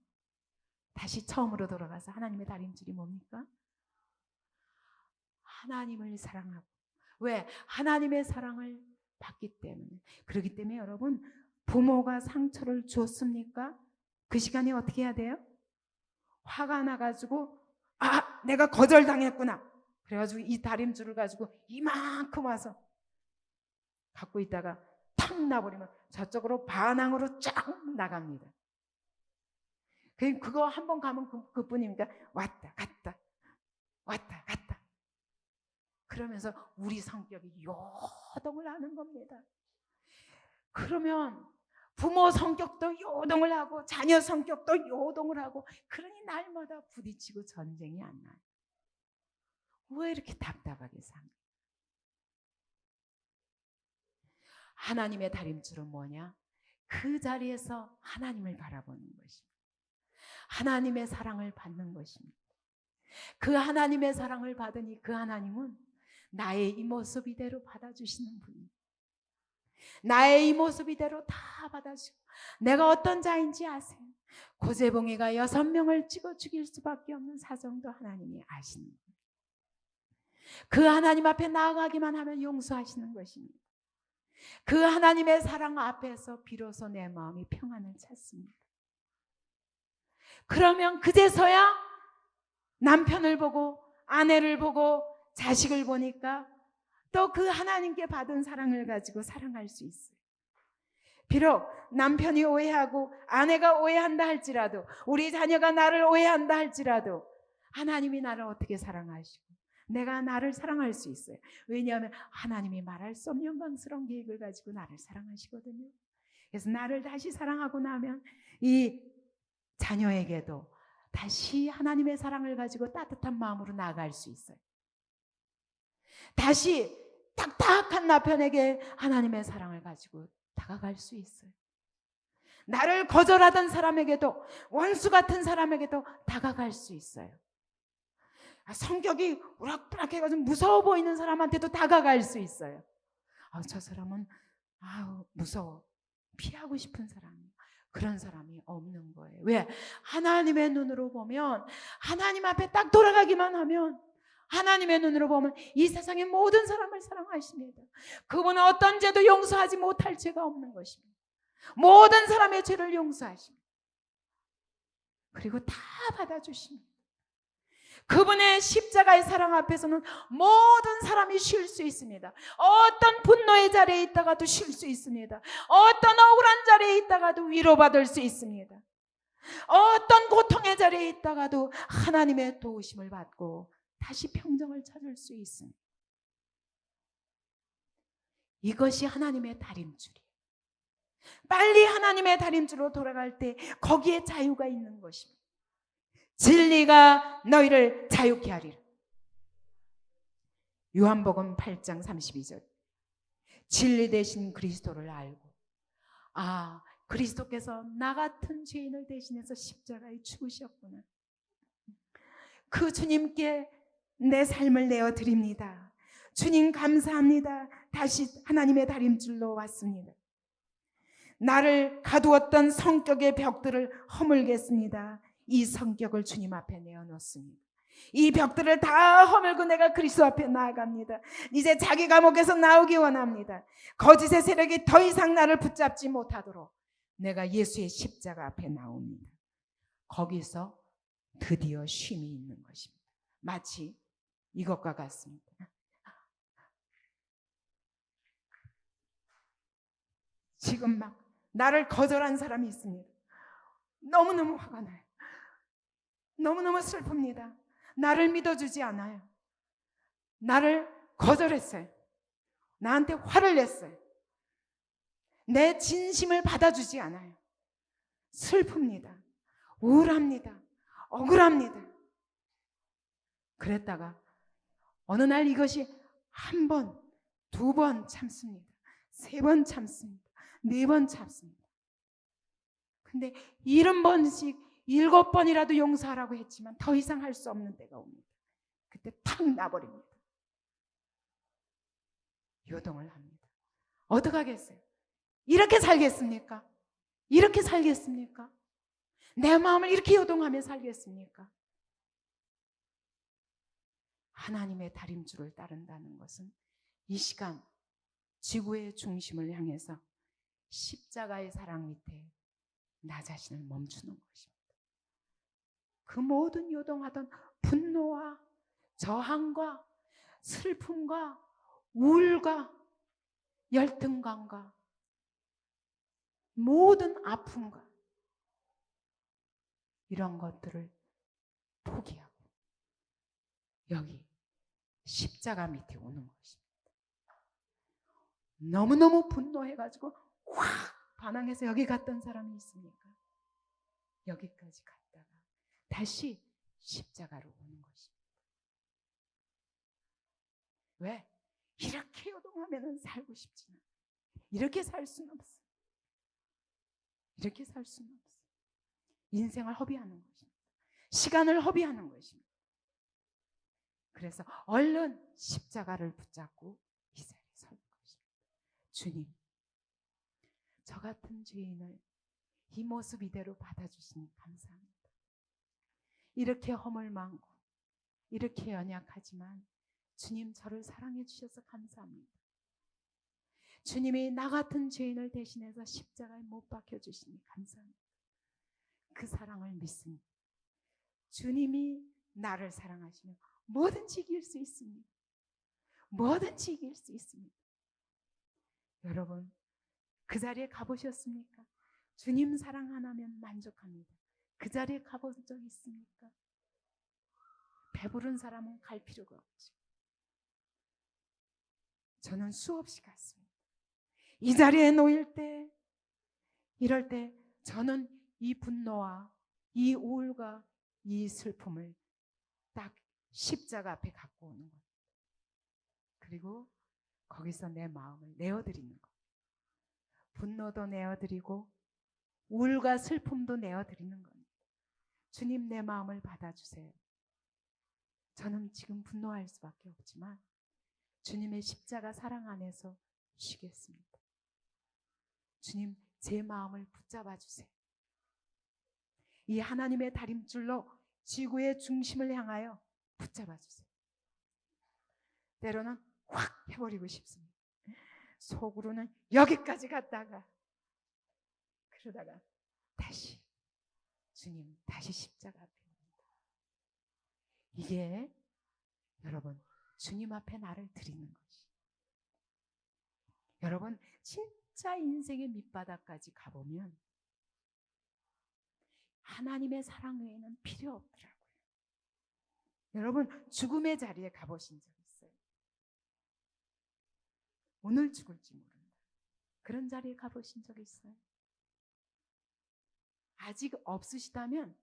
Speaker 1: 다시 처음으로 돌아가서 하나님의 다림줄이 뭡니까? 하나님을 사랑하고. 왜? 하나님의 사랑을 받기 때문에. 그렇기 때문에 여러분, 부모가 상처를 주었습니까? 그 시간에 어떻게 해야 돼요? 화가 나가지고 내가 거절당했구나. 그래가지고 이 다림줄을 가지고 이만큼 와서 갖고 있다가 탁 나버리면 저쪽으로 반항으로 쫙 나갑니다. 그거 한 번 가면 그뿐입니까? 왔다 갔다 왔다 갔다. 그러면서 우리 성격이 요동을 하는 겁니다. 그러면 부모 성격도 요동을 하고 자녀 성격도 요동을 하고, 그러니 날마다 부딪히고 전쟁이 안 나요. 왜 이렇게 답답하게 삽니까? 하나님의 다림줄은 뭐냐? 그 자리에서 하나님을 바라보는 것입니다. 하나님의 사랑을 받는 것입니다. 그 하나님의 사랑을 받으니 그 하나님은 나의 이 모습 이대로 받아주시는 분입니다. 나의 이 모습 이대로 다 받아주고, 내가 어떤 자인지 아세요? 고재봉이가 6명을 찍어 죽일 수밖에 없는 사정도 하나님이 아시는 거예요. 그 하나님 앞에 나아가기만 하면 용서하시는 것입니다. 그 하나님의 사랑 앞에서 비로소 내 마음이 평안을 찾습니다. 그러면 그제서야 남편을 보고 아내를 보고 자식을 보니까 또 그 하나님께 받은 사랑을 가지고 사랑할 수 있어요. 비록 남편이 오해하고 아내가 오해한다 할지라도, 우리 자녀가 나를 오해한다 할지라도 하나님이 나를 어떻게 사랑하시고 내가 나를 사랑할 수 있어요. 왜냐하면 하나님이 말할 수 없는 영광스러운 계획을 가지고 나를 사랑하시거든요. 그래서 나를 다시 사랑하고 나면 이 자녀에게도 다시 하나님의 사랑을 가지고 따뜻한 마음으로 나아갈 수 있어요. 다시 딱딱한 남편에게 하나님의 사랑을 가지고 다가갈 수 있어요. 나를 거절하던 사람에게도, 원수 같은 사람에게도 다가갈 수 있어요. 성격이 우락부락해가지고 무서워 보이는 사람한테도 다가갈 수 있어요. 저 사람은 무서워, 피하고 싶은 사람이에요. 그런 사람이 없는 거예요. 왜? 하나님의 눈으로 보면, 하나님 앞에 딱 돌아가기만 하면, 하나님의 눈으로 보면 이 세상의 모든 사람을 사랑하십니다. 그분은 어떤 죄도 용서하지 못할 죄가 없는 것입니다. 모든 사람의 죄를 용서하십니다. 그리고 다 받아주십니다. 그분의 십자가의 사랑 앞에서는 모든 사람이 쉴 수 있습니다. 어떤 분노의 자리에 있다가도 쉴 수 있습니다. 어떤 억울한 자리에 있다가도 위로받을 수 있습니다. 어떤 고통의 자리에 있다가도 하나님의 도우심을 받고 다시 평정을 찾을 수 있습니다. 이것이 하나님의 다림줄이에요. 빨리 하나님의 다림줄로 돌아갈 때 거기에 자유가 있는 것입니다. 진리가 너희를 자유케 하리라. 요한복음 8장 32절. 진리 대신 그리스도를 알고, 그리스도께서 나 같은 죄인을 대신해서 십자가에 죽으셨구나. 그 주님께 내 삶을 내어드립니다. 주님 감사합니다. 다시 하나님의 다림줄로 왔습니다. 나를 가두었던 성격의 벽들을 허물겠습니다. 이 성격을 주님 앞에 내어놓습니다. 이 벽들을 다 허물고 내가 그리스도 앞에 나아갑니다. 이제 자기 감옥에서 나오기 원합니다. 거짓의 세력이 더 이상 나를 붙잡지 못하도록 내가 예수의 십자가 앞에 나옵니다. 거기서 드디어 쉼이 있는 것입니다. 마치 이것과 같습니다. 지금 막 나를 거절한 사람이 있습니다. 너무너무 화가 나요. 너무너무 슬픕니다. 나를 믿어주지 않아요. 나를 거절했어요. 나한테 화를 냈어요. 내 진심을 받아주지 않아요. 슬픕니다. 우울합니다. 억울합니다. 그랬다가 어느 날 이것이 한 번, 두 번 참습니다. 세 번 참습니다. 네 번 참습니다. 근데 70번씩 7번이라도 용서하라고 했지만 더 이상 할 수 없는 때가 옵니다. 그때 탁 나버립니다. 요동을 합니다. 어떡하겠어요? 이렇게 살겠습니까? 이렇게 살겠습니까? 내 마음을 이렇게 요동하며 살겠습니까? 하나님의 다림줄을 따른다는 것은 이 시간 지구의 중심을 향해서 십자가의 사랑 밑에 나 자신을 멈추는 것입니다. 그 모든 요동하던 분노와 저항과 슬픔과 우울과 열등감과 모든 아픔과 이런 것들을 포기하고 여기 십자가 밑에 오는 것입니다. 너무너무 분노해가지고 확 반항해서 여기 갔던 사람이 있습니까? 여기까지 갔다가 다시 십자가로 오는 것입니다. 왜? 이렇게 요동하면 살고 싶지는 않아요. 이렇게 살 수는 없어. 이렇게 살 수는 없어. 인생을 허비하는 것입니다. 시간을 허비하는 것입니다. 그래서 얼른 십자가를 붙잡고 이 자리에 설 것입니다. 주님, 저 같은 죄인을 이 모습 이대로 받아주시니 감사합니다. 이렇게 허물 많고 이렇게 연약하지만 주님 저를 사랑해 주셔서 감사합니다. 주님이 나 같은 죄인을 대신해서 십자가에 못 박혀 주시니 감사합니다. 그 사랑을 믿습니다. 주님이 나를 사랑하시면 뭐든지 이길 수 있습니다. 뭐든지 이길 수 있습니다. 여러분 그 자리에 가보셨습니까? 주님 사랑 하나면 만족합니다. 그 자리에 가본 적 있습니까? 배부른 사람은 갈 필요가 없죠. 저는 수없이 갔습니다. 이 자리에 놓일 때, 이럴 때 저는 이 분노와 이 우울과 이 슬픔을 딱 십자가 앞에 갖고 오는 겁니다. 그리고 거기서 내 마음을 내어드리는 겁니다. 분노도 내어드리고 우울과 슬픔도 내어드리는 겁니다. 주님 내 마음을 받아주세요. 저는 지금 분노할 수밖에 없지만 주님의 십자가 사랑 안에서 쉬겠습니다. 주님 제 마음을 붙잡아 주세요. 이 하나님의 다림줄로 지구의 중심을 향하여 붙잡아 주세요. 때로는 확 해버리고 싶습니다. 속으로는 여기까지 갔다가 그러다가 다시 주님 다시 십자가 앞에 옵니다. 이게 여러분 주님 앞에 나를 드리는 것이. 여러분 진짜 인생의 밑바닥까지 가보면 하나님의 사랑 외에는 필요 없더라고요. 여러분 죽음의 자리에 가보신 적 있어요? 오늘 죽을지 모른다. 그런 자리에 가보신 적 있어요? 아직 없으시다면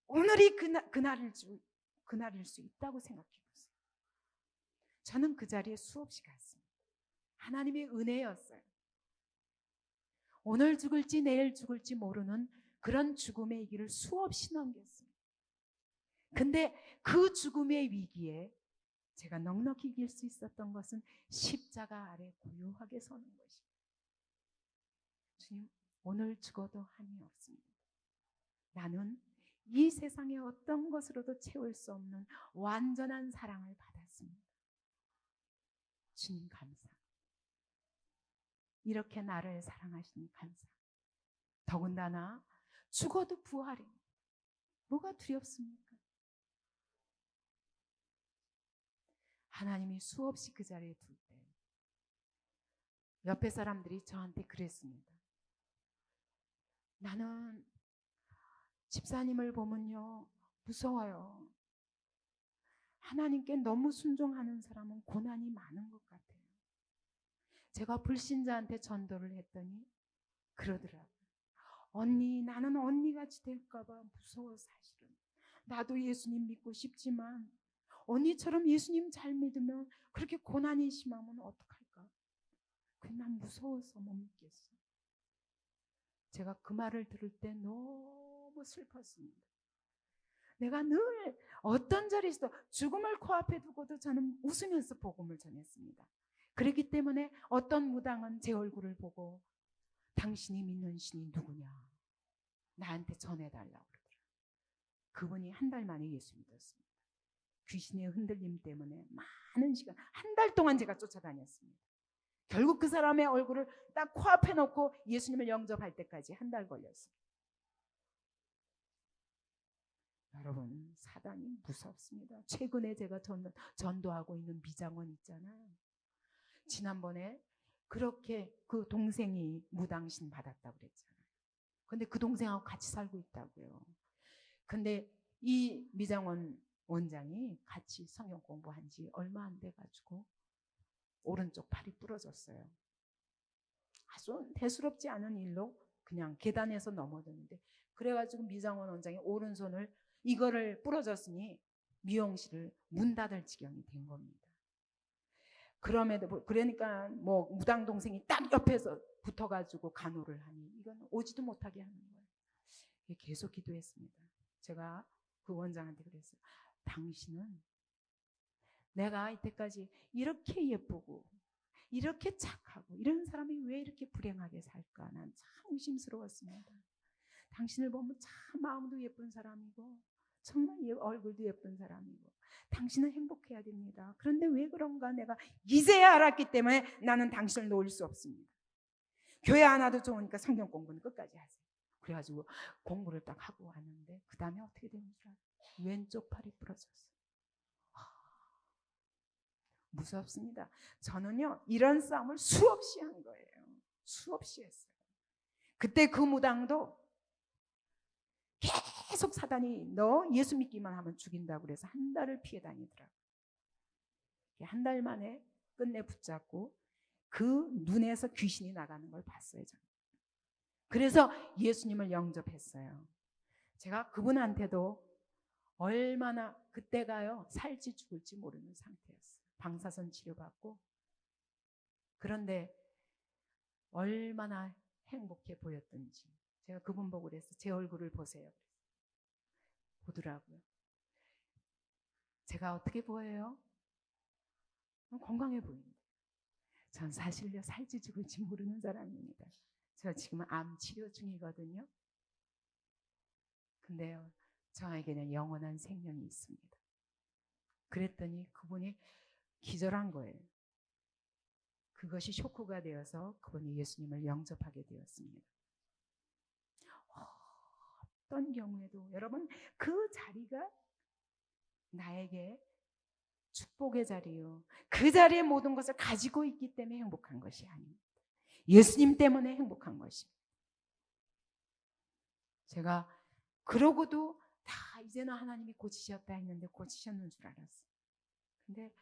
Speaker 1: 오늘이 그날일 수 있다고 생각해 보세요. 저는 그 자리에 수없이 갔습니다. 하나님의 은혜였어요. 오늘 죽을지 내일 죽을지 모르는 그런 죽음의 길을 수없이 넘겼습니다. 근데 그 죽음의 위기에 제가 넉넉히 이길 수 있었던 것은 십자가 아래 고요하게 서는 것입니다. 주님, 오늘 죽어도 한이 없습니다. 나는 이 세상의 어떤 것으로도 채울 수 없는 완전한 사랑을 받았습니다. 주님 감사합니다. 이렇게 나를 사랑하시니 감사합니다. 더군다나 죽어도 부활입니다. 뭐가 두렵습니까? 하나님이 수없이 그 자리에 둘 때 옆에 사람들이 저한테 그랬습니다. 나는 집사님을 보면요 무서워요. 하나님께 너무 순종하는 사람은 고난이 많은 것 같아요. 제가 불신자한테 전도를 했더니 그러더라고요. 언니, 나는 언니같이 될까봐 무서워 사실은. 나도 예수님 믿고 싶지만 언니처럼 예수님 잘 믿으면 그렇게 고난이 심하면 어떡할까? 난 무서워서 못 믿겠어. 제가 그 말을 들을 때 너무 슬펐습니다. 내가 늘 어떤 자리에서도 죽음을 코앞에 두고도 저는 웃으면서 복음을 전했습니다. 그렇기 때문에 어떤 무당은 제 얼굴을 보고 당신이 믿는 신이 누구냐 나한테 전해달라고 그러더라고요. 그분이 한 달 만에 예수 믿었습니다. 귀신의 흔들림 때문에 많은 시간, 한 달 동안 제가 쫓아다녔습니다. 결국 그 사람의 얼굴을 딱 코앞에 놓고 예수님을 영접할 때까지 한 달 걸렸어요. 여러분, 사단이 무섭습니다. 최근에 제가 전도하고 있는 미장원 있잖아요. 지난번에 그렇게 그 동생이 무당신 받았다고 그랬잖아요. 근데 그 동생하고 같이 살고 있다고요. 근데 이 미장원 원장이 같이 성경 공부한 지 얼마 안 돼가지고 오른쪽 팔이 부러졌어요. 아주 대수롭지 않은 일로 그냥 계단에서 넘어졌는데, 그래가지고 미장원 원장이 오른손을 이거를 부러졌으니 미용실을 문 닫을 지경이 된 겁니다. 그럼에도 그러니까 뭐 무당 동생이 딱 옆에서 붙어가지고 간호를 하니 이건 오지도 못하게 하는 거예요. 계속 기도했습니다. 제가 그 원장한테 그랬어요. 당신은 내가 이때까지 이렇게 예쁘고 이렇게 착하고 이런 사람이 왜 이렇게 불행하게 살까? 난 참 의심스러웠습니다. 당신을 보면 참 마음도 예쁜 사람이고 정말 얼굴도 예쁜 사람이고 당신은 행복해야 됩니다. 그런데 왜 그런가 내가 이제야 알았기 때문에 나는 당신을 놓을 수 없습니다. 교회 안 와도 좋으니까 성경 공부는 끝까지 하세요. 그래가지고 공부를 딱 하고 왔는데 그 다음에 어떻게 되는 줄 알아요? 왼쪽 팔이 부러졌어요. 무섭습니다. 저는요 이런 싸움을 수없이 한 거예요. 수없이 했어요. 그때 그 무당도 계속 사단이 너 예수 믿기만 하면 죽인다고 그래서 한 달을 피해 다니더라고요. 한 달 만에 끝내 붙잡고 그 눈에서 귀신이 나가는 걸 봤어요. 저는. 그래서 예수님을 영접했어요. 제가 그분한테도 얼마나 그때가요 살지 죽을지 모르는 상태였어요. 방사선 치료받고. 그런데 얼마나 행복해 보였던지 제가 그분 보고 그랬어요. 제 얼굴을 보세요. 보더라고요. 제가 어떻게 보여요? 건강해 보입니다. 전 사실요 살지 죽을지 모르는 사람입니다. 저 지금 암 치료 중이거든요. 근데요 저에게는 영원한 생명이 있습니다. 그랬더니 그분이 기절한 거예요. 그것이 쇼크가 되어서 그분이 예수님을 영접하게 되었습니다. 어떤 경우에도 여러분 그 자리가 나에게 축복의 자리요. 그 자리에 모든 것을 가지고 있기 때문에 행복한 것이 아닙니다. 예수님 때문에 행복한 것입니다. 제가 그러고도 다 이제는 하나님이 고치셨다 했는데 고치셨는 줄 알았어요. 근데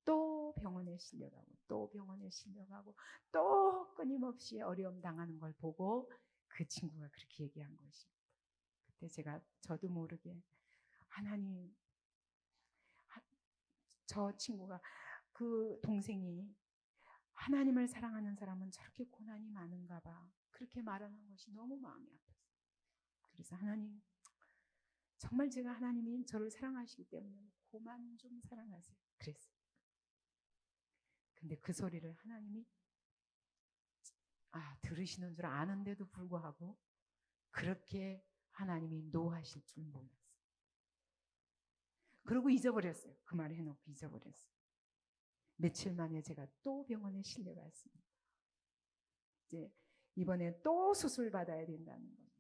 Speaker 1: 또 병원에 실려가고 또 병원에 실려가고 또 끊임없이 어려움 당하는 걸 보고 그 친구가 그렇게 얘기한 것입니다. 그때 제가 저도 모르게 하나님, 저 친구가 그 동생이 하나님을 사랑하는 사람은 저렇게 고난이 많은가 봐 그렇게 말하는 것이 너무 마음이 아팠어요. 그래서 하나님 정말 제가 하나님이 저를 사랑하시기 때문에 그만 좀 사랑하세요 그랬어요. 근데 그 소리를 하나님이 들으시는 줄 아는데도 불구하고 그렇게 하나님이 노하실 줄 몰랐어요. 그러고 잊어버렸어요. 그 말 해놓고 잊어버렸어요. 며칠 만에 제가 또 병원에 실려갔습니다. 이제 이번에 또 수술 받아야 된다는 겁니다.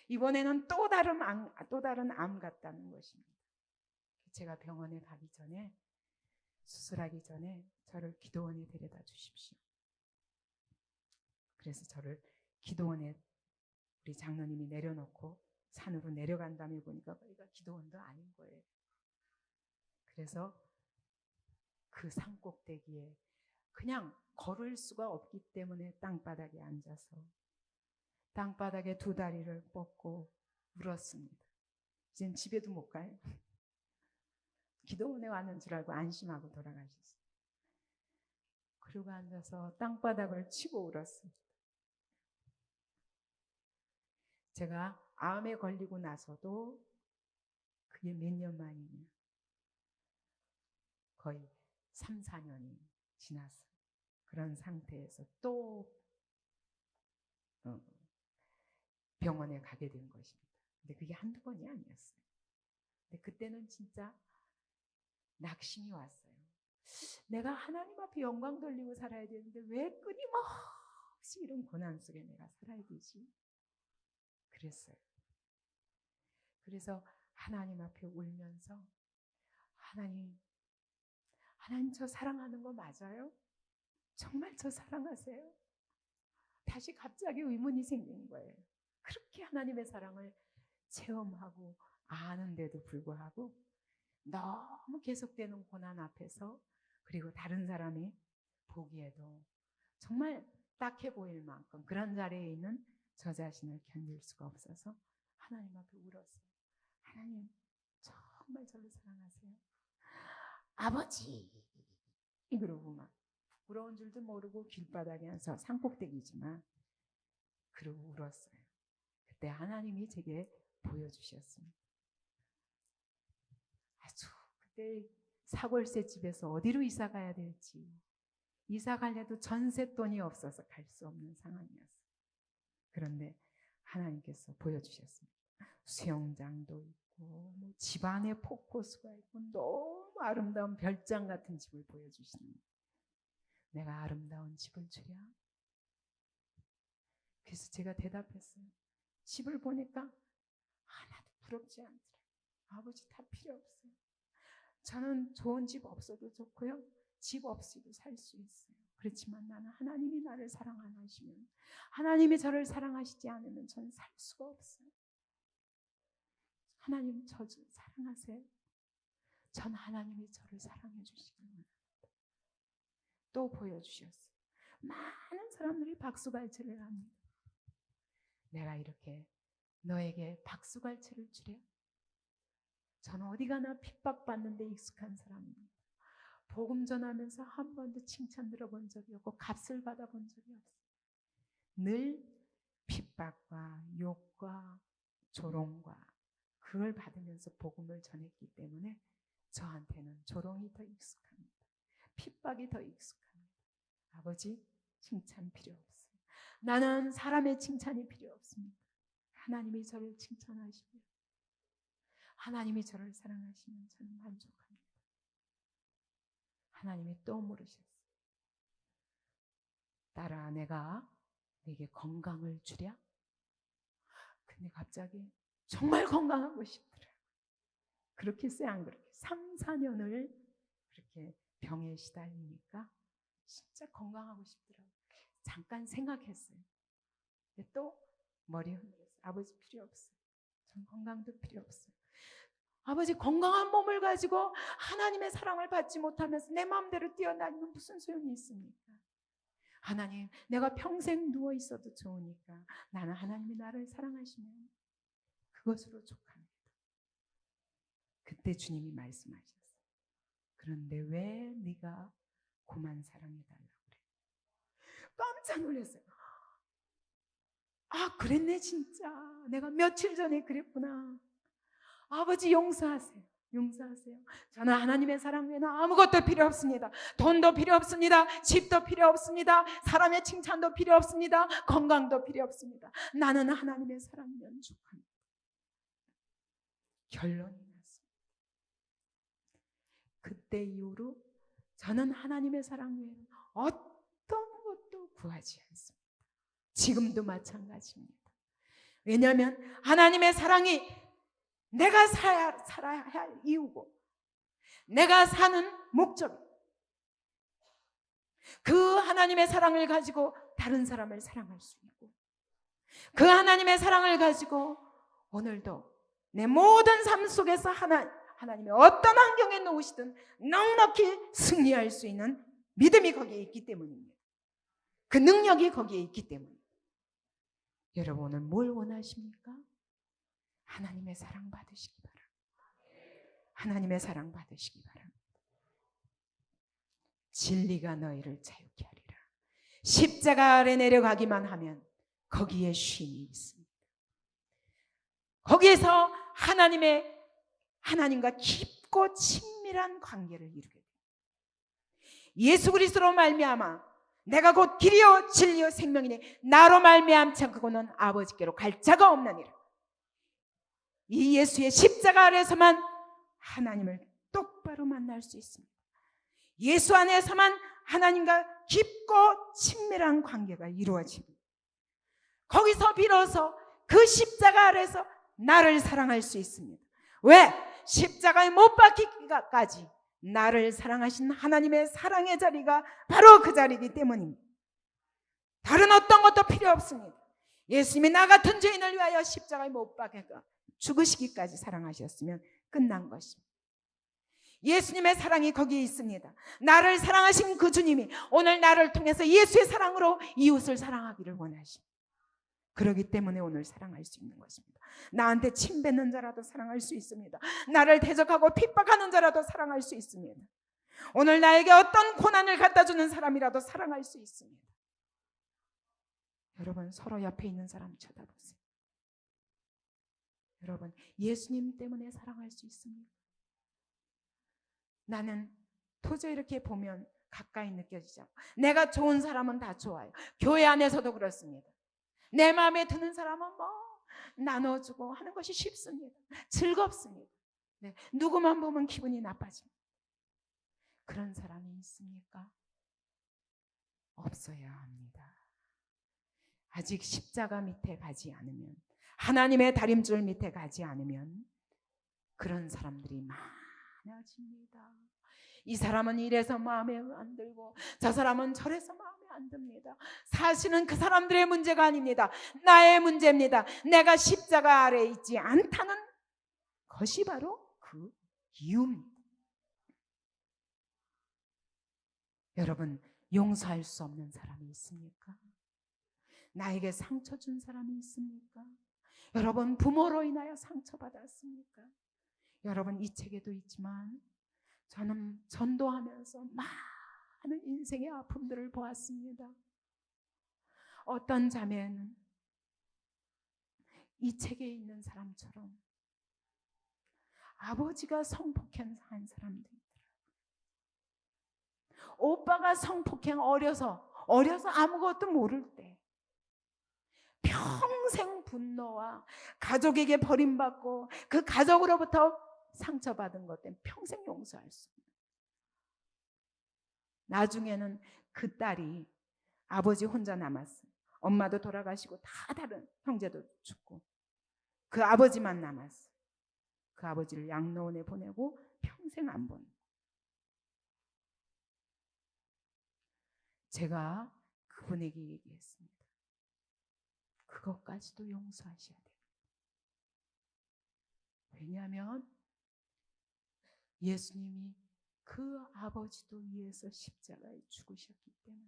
Speaker 1: 이번에는 또 다른 암 같다는 것입니다. 제가 병원에 가기 전에 수술하기 전에 저를 기도원에 데려다 주십시오. 그래서 저를 기도원에 우리 장로님이 내려놓고 산으로 내려간 다음에 보니까 거기가 기도원도 아닌 거예요. 그래서 그 산 꼭대기에 그냥 걸을 수가 없기 때문에 땅바닥에 앉아서 땅바닥에 두 다리를 뻗고 울었습니다. 이젠 집에도 못 가요. 기도원에 왔는 줄 알고 안심하고 돌아가셨어요. 그러고 앉아서 땅바닥을 치고 울었습니다. 제가 암에 걸리고 나서도 그게 몇 년 만이냐, 거의 3, 4년이 지났어요. 그런 상태에서 또 병원에 가게 된 것입니다. 근데 그게 한두 번이 아니었어요. 근데 그때는 진짜 낙심이 왔어요. 내가 하나님 앞에 영광 돌리고 살아야 되는데 왜 끊임없이 이런 고난 속에 내가 살아야 되지? 그랬어요. 그래서 하나님 앞에 울면서 하나님 저 사랑하는 거 맞아요? 정말 저 사랑하세요? 다시 갑자기 의문이 생긴 거예요. 그렇게 하나님의 사랑을 체험하고 아는데도 불구하고 너무 계속되는 고난 앞에서, 그리고 다른 사람이 보기에도 정말 딱해 보일 만큼 그런 자리에 있는 저 자신을 견딜 수가 없어서 하나님 앞에 울었어요. 하나님 정말 저를 사랑하세요? 아버지, 그러고 막 부러운 줄도 모르고 길바닥에 앉아서 산꼭대기지만 그러고 울었어요. 그때 하나님이 제게 보여주셨습니다. 아주 그때 사골세 집에서 어디로 이사 가야 될지, 이사 가려도 전세돈이 없어서 갈 수 없는 상황이었어요. 그런데 하나님께서 보여주셨습니다. 수영장도 있고 뭐 집안에 폭포수가 있고 너무 아름다운 별장 같은 집을 보여주시는 거예요. 내가 아름다운 집을 주랴? 그래서 제가 대답했어요. 집을 보니까 하나도 부럽지 않더라. 아버지 다 필요 없어요. 저는 좋은 집 없어도 좋고요, 집 없이도 살 수 있어요. 그렇지만 나는 하나님이 나를 사랑 안 하시면, 하나님이 저를 사랑하시지 않으면 저는 살 수가 없어요. 하나님 저 사랑하세요? 전 하나님이 저를 사랑해 주시길 원합니다. 또 보여주셨어요. 많은 사람들이 박수갈채를 합니다. 내가 이렇게 너에게 박수갈채를 주랴? 저는 어디 가나 핍박받는 데 익숙한 사람입니다. 복음 전하면서 한 번도 칭찬 들어본 적이 없고 값을 받아본 적이 없어요. 늘 핍박과 욕과 조롱과 그걸 받으면서 복음을 전했기 때문에 저한테는 조롱이 더 익숙합니다. 핍박이 더 익숙합니다. 아버지, 칭찬 필요 없어요. 나는 사람의 칭찬이 필요 없습니다. 하나님이 저를 칭찬하시며 하나님이 저를 사랑하시면 저는 만족합니다. 하나님이 또 물으셨어요. 딸아, 내가 네게 건강을 주랴? 근데 갑자기 정말 건강하고 싶더라고요. 그렇게 했어요, 안 그렇게? 3, 4년을 그렇게 병에 시달리니까 진짜 건강하고 싶더라고요. 잠깐 생각했어요. 근데 또 머리 흔들었어요. 아버지 필요 없어요. 전 건강도 필요 없어요. 아버지, 건강한 몸을 가지고 하나님의 사랑을 받지 못하면서 내 마음대로 뛰어다니면 무슨 소용이 있습니까? 하나님, 내가 평생 누워 있어도 좋으니까 나는 하나님이 나를 사랑하시면 그것으로 족합니다. 그때 주님이 말씀하셨어요. 그런데 왜 네가 고만 사랑해달라고 그래? 깜짝 놀랐어요. 아, 그랬네 진짜. 내가 며칠 전에 그랬구나. 아버지, 용서하세요. 용서하세요. 저는 하나님의 사랑 외에는 아무것도 필요 없습니다. 돈도 필요 없습니다. 집도 필요 없습니다. 사람의 칭찬도 필요 없습니다. 건강도 필요 없습니다. 나는 하나님의 사랑이면 족합니다. 결론이 났습니다. 그때 이후로 저는 하나님의 사랑 외에는 어떤 것도 구하지 않습니다. 지금도 마찬가지입니다. 왜냐하면 하나님의 사랑이 내가 살아야 할 이유고 내가 사는 목적, 그 하나님의 사랑을 가지고 다른 사람을 사랑할 수 있고 그 하나님의 사랑을 가지고 오늘도 내 모든 삶 속에서 하나님이 어떤 환경에 놓으시든 넉넉히 승리할 수 있는 믿음이 거기에 있기 때문입니다. 그 능력이 거기에 있기 때문입니다. 여러분 오늘 뭘 원하십니까? 하나님의 사랑 받으시기 바랍니다. 하나님의 사랑 받으시기 바랍니다. 진리가 너희를 자유케 하리라. 십자가 아래 내려가기만 하면 거기에 쉼이 있습니다. 거기에서 하나님과 깊고 친밀한 관계를 이루게 됩니다. 예수 그리스도로 말미암아 내가 곧 길이요 진리요 생명이니 나로 말미암지 않고는 아버지께로 갈 자가 없느니라. 이 예수의 십자가 아래서만 하나님을 똑바로 만날 수 있습니다. 예수 안에서만 하나님과 깊고 친밀한 관계가 이루어집니다. 거기서 비로소 그 십자가 아래서 나를 사랑할 수 있습니다. 왜? 십자가에 못 박히기까지 나를 사랑하신 하나님의 사랑의 자리가 바로 그 자리이기 때문입니다. 다른 어떤 것도 필요 없습니다. 예수님이 나 같은 죄인을 위하여 십자가에 못 박혀 죽으시기까지 사랑하셨으면 끝난 것입니다. 예수님의 사랑이 거기에 있습니다. 나를 사랑하신 그 주님이 오늘 나를 통해서 예수의 사랑으로 이웃을 사랑하기를 원하십니다. 그렇기 때문에 오늘 사랑할 수 있는 것입니다. 나한테 침 뱉는 자라도 사랑할 수 있습니다. 나를 대적하고 핍박하는 자라도 사랑할 수 있습니다. 오늘 나에게 어떤 고난을 갖다 주는 사람이라도 사랑할 수 있습니다. 여러분 서로 옆에 있는 사람 쳐다보세요. 여러분 예수님 때문에 사랑할 수 있습니다. 나는 도저히 이렇게 보면 가까이 느껴지죠. 내가 좋은 사람은 다 좋아요. 교회 안에서도 그렇습니다. 내 마음에 드는 사람은 나눠주고 하는 것이 쉽습니다. 즐겁습니다. 네, 누구만 보면 기분이 나빠집니다. 그런 사람이 있습니까? 없어야 합니다. 아직 십자가 밑에 가지 않으면, 하나님의 다림줄 밑에 가지 않으면 그런 사람들이 많아집니다. 이 사람은 이래서 마음에 안 들고 저 사람은 저래서 마음에 안 듭니다. 사실은 그 사람들의 문제가 아닙니다. 나의 문제입니다. 내가 십자가 아래에 있지 않다는 것이 바로 그 이유입니다. 여러분 용서할 수 없는 사람이 있습니까? 나에게 상처 준 사람이 있습니까? 여러분 부모로 인하여 상처받았습니까? 여러분 이 책에도 있지만 저는 전도하면서 많은 인생의 아픔들을 보았습니다. 어떤 자매는 이 책에 있는 사람처럼 아버지가 성폭행한 사람도 있더라고요. 오빠가 성폭행 어려서 아무것도 모를 때 평생 분노와 가족에게 버림받고 그 가족으로부터 상처받은 것 때문에 평생 용서할 수 없는. 나중에는 그 딸이 아버지 혼자 남았어요. 엄마도 돌아가시고 다 다른 형제도 죽고 그 아버지만 남았어요. 그 아버지를 양로원에 보내고 평생 안 보내고. 제가 그분에게 얘기했습니다. 그것까지도 용서하셔야 돼요. 왜냐하면 예수님이 그 아버지도 위해서 십자가에 죽으셨기 때문에,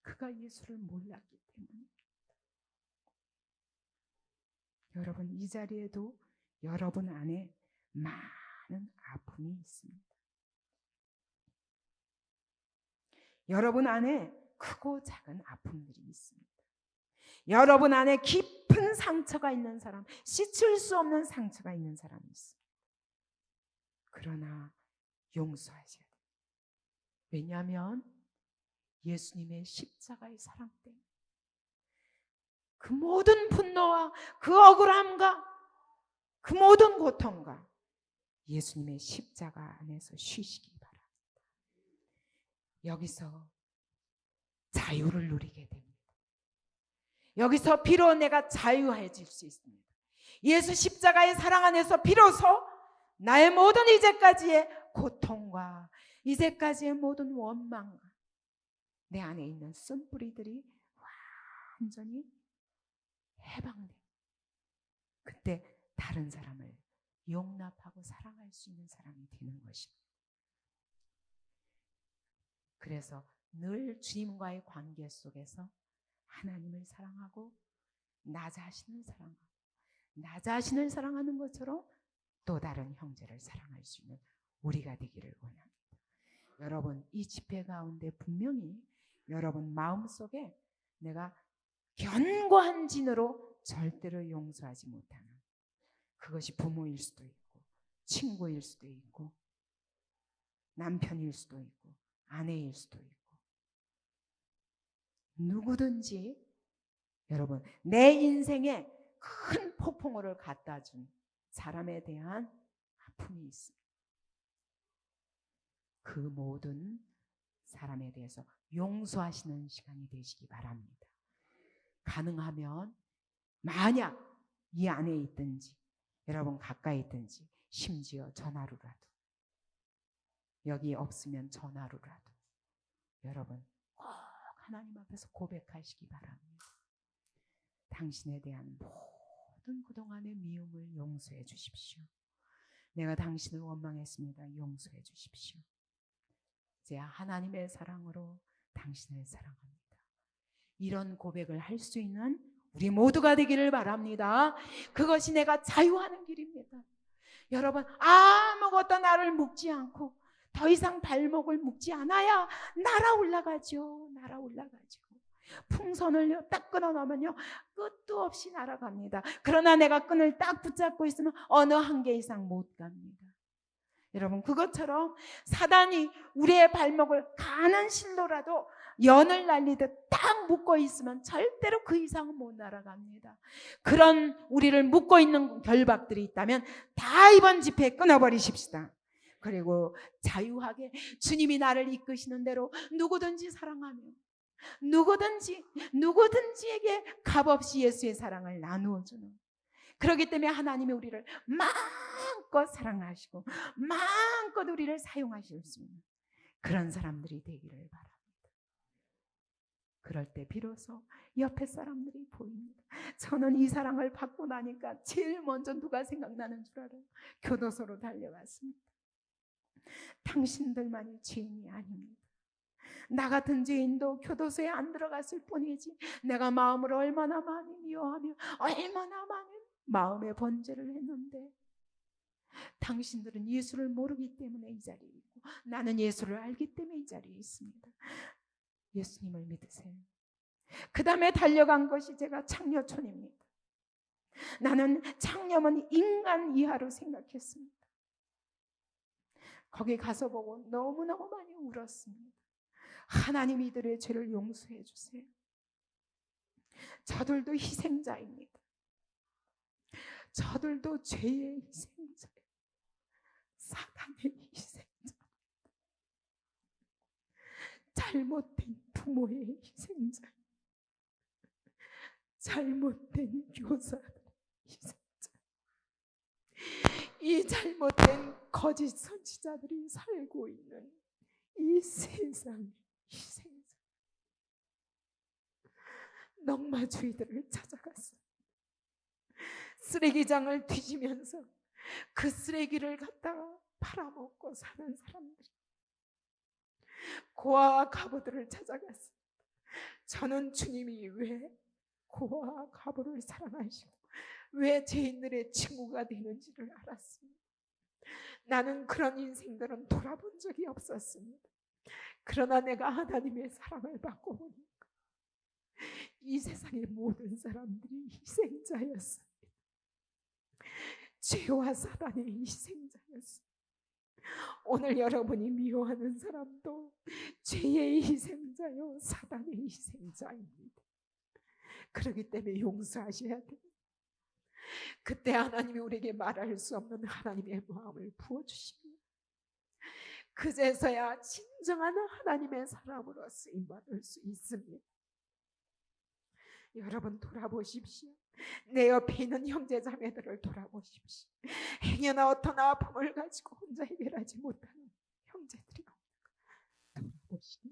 Speaker 1: 그가 예수를 몰랐기 때문입니다. 여러분 이 자리에도 여러분 안에 많은 아픔이 있습니다. 여러분 안에 크고 작은 아픔들이 있습니다. 여러분 안에 깊은 상처가 있는 사람, 씻을 수 없는 상처가 있는 사람이 있습니다. 그러나 용서하셔야 돼요. 왜냐하면 예수님의 십자가의 사랑 때문에 그 모든 분노와 그 억울함과 그 모든 고통과 예수님의 십자가 안에서 쉬시기 바랍니다. 여기서 자유를 누리게 됩니다. 여기서 비로 내가 자유해질 수 있습니다. 예수 십자가의 사랑 안에서 비로소 나의 모든 이제까지의 고통과 이제까지의 모든 원망과 내 안에 있는 쓴뿌리들이 완전히 해방됩니다. 그때 다른 사람을 용납하고 사랑할 수 있는 사람이 되는 것입니다. 그래서 늘 주님과의 관계 속에서 하나님을 사랑하고 나 자신을 사랑하고 나 자신을 사랑하는 것처럼 또 다른 형제를 사랑할 수 있는 우리가 되기를 원합니다. 여러분, 이 집회 가운데 분명히 여러분 마음속에 내가 견고한 진으로 절대로 용서하지 못하는, 그것이 부모일 수도 있고 친구일 수도 있고 남편일 수도 있고 아내일 수도 있고 누구든지 여러분 내 인생에 큰 폭풍우를 갖다 준 사람에 대한 아픔이 있습니다. 그 모든 사람에 대해서 용서하시는 시간이 되시기 바랍니다. 가능하면 만약 이 안에 있든지 여러분 가까이 있든지 심지어 전화로라도, 여기 없으면 전화로라도 여러분 꼭 하나님 앞에서 고백하시기 바랍니다. 당신에 대한 모든 그동안의 미움을 용서해 주십시오. 내가 당신을 원망했습니다. 용서해 주십시오. 제가 하나님의 사랑으로 당신을 사랑합니다. 이런 고백을 할 수 있는 우리 모두가 되기를 바랍니다. 그것이 내가 자유하는 길입니다. 여러분, 아무것도 나를 묶지 않고 더 이상 발목을 묶지 않아야 날아올라가죠. 날아올라가죠. 풍선을 딱 끊어놓으면요 끝도 없이 날아갑니다. 그러나 내가 끈을 딱 붙잡고 있으면 어느 한계 이상 못 갑니다. 여러분, 그것처럼 사단이 우리의 발목을 가는 실로라도 연을 날리듯 딱 묶고 있으면 절대로 그 이상은 못 날아갑니다. 그런 우리를 묶고 있는 결박들이 있다면 다 이번 집회에 끊어버리십시다. 그리고 자유하게 주님이 나를 이끄시는 대로 누구든지 사랑하며 누구든지에게 값없이 예수의 사랑을 나누어주는, 그렇기 때문에 하나님이 우리를 마음껏 사랑하시고 마음껏 우리를 사용하실 수 있는 그런 사람들이 되기를 바랍니다. 그럴 때 비로소 옆에 사람들이 보입니다. 저는 이 사랑을 받고 나니까 제일 먼저 누가 생각나는 줄 알아요? 교도소로 달려갔습니다. 당신들만이 죄인이 아닙니다. 나 같은 죄인도 교도소에 안 들어갔을 뿐이지 내가 마음을 얼마나 많이 미워하며 얼마나 많이 마음의 번제를 했는데, 당신들은 예수를 모르기 때문에 이 자리에 있고 나는 예수를 알기 때문에 이 자리에 있습니다. 예수님을 믿으세요. 그 다음에 달려간 것이 제가 창녀촌입니다. 나는 창녀는 인간 이하로 생각했습니다. 거기 가서 보고 너무너무 많이 울었습니다. 하나님 이들의 죄를 용서해 주세요. 저들도 희생자입니다. 저들도 죄의 희생자예요. 사단의 희생자. 잘못된 부모의 희생자. 잘못된 교사의 희생자. 이 잘못된 거짓 선지자들이 살고 있는 이 세상의 희생자. 넝마주의들을 찾아갔어요. 쓰레기장을 뒤지면서 그 쓰레기를 갖다가 팔아먹고 사는 사람들, 고아와 과부들을 찾아갔습니다. 저는 주님이 왜 고아와 과부를 사랑하시고 왜 죄인들의 친구가 되는지를 알았습니다. 나는 그런 인생들은 돌아본 적이 없었습니다. 그러나 내가 하나님의 사랑을 받고 보니까 이 세상의 모든 사람들이 희생자였습니다. 죄와 사단의 희생자였습니다. 오늘 여러분이 미워하는 사람도 죄의 희생자요 사단의 희생자입니다. 그렇기 때문에 용서하셔야 됩니다. 그때 하나님이 우리에게 말할 수 없는 하나님의 마음을 부어주십니다. 그제서야 진정한 하나님의 사람으로 쓰임받을 수 있습니다. 여러분 돌아보십시오. 내 옆에 있는 형제자매들을 돌아보십시오. 행여나 어떤 아픔을 가지고 혼자 해결하지 못하는 형제들이 돌아보십시오.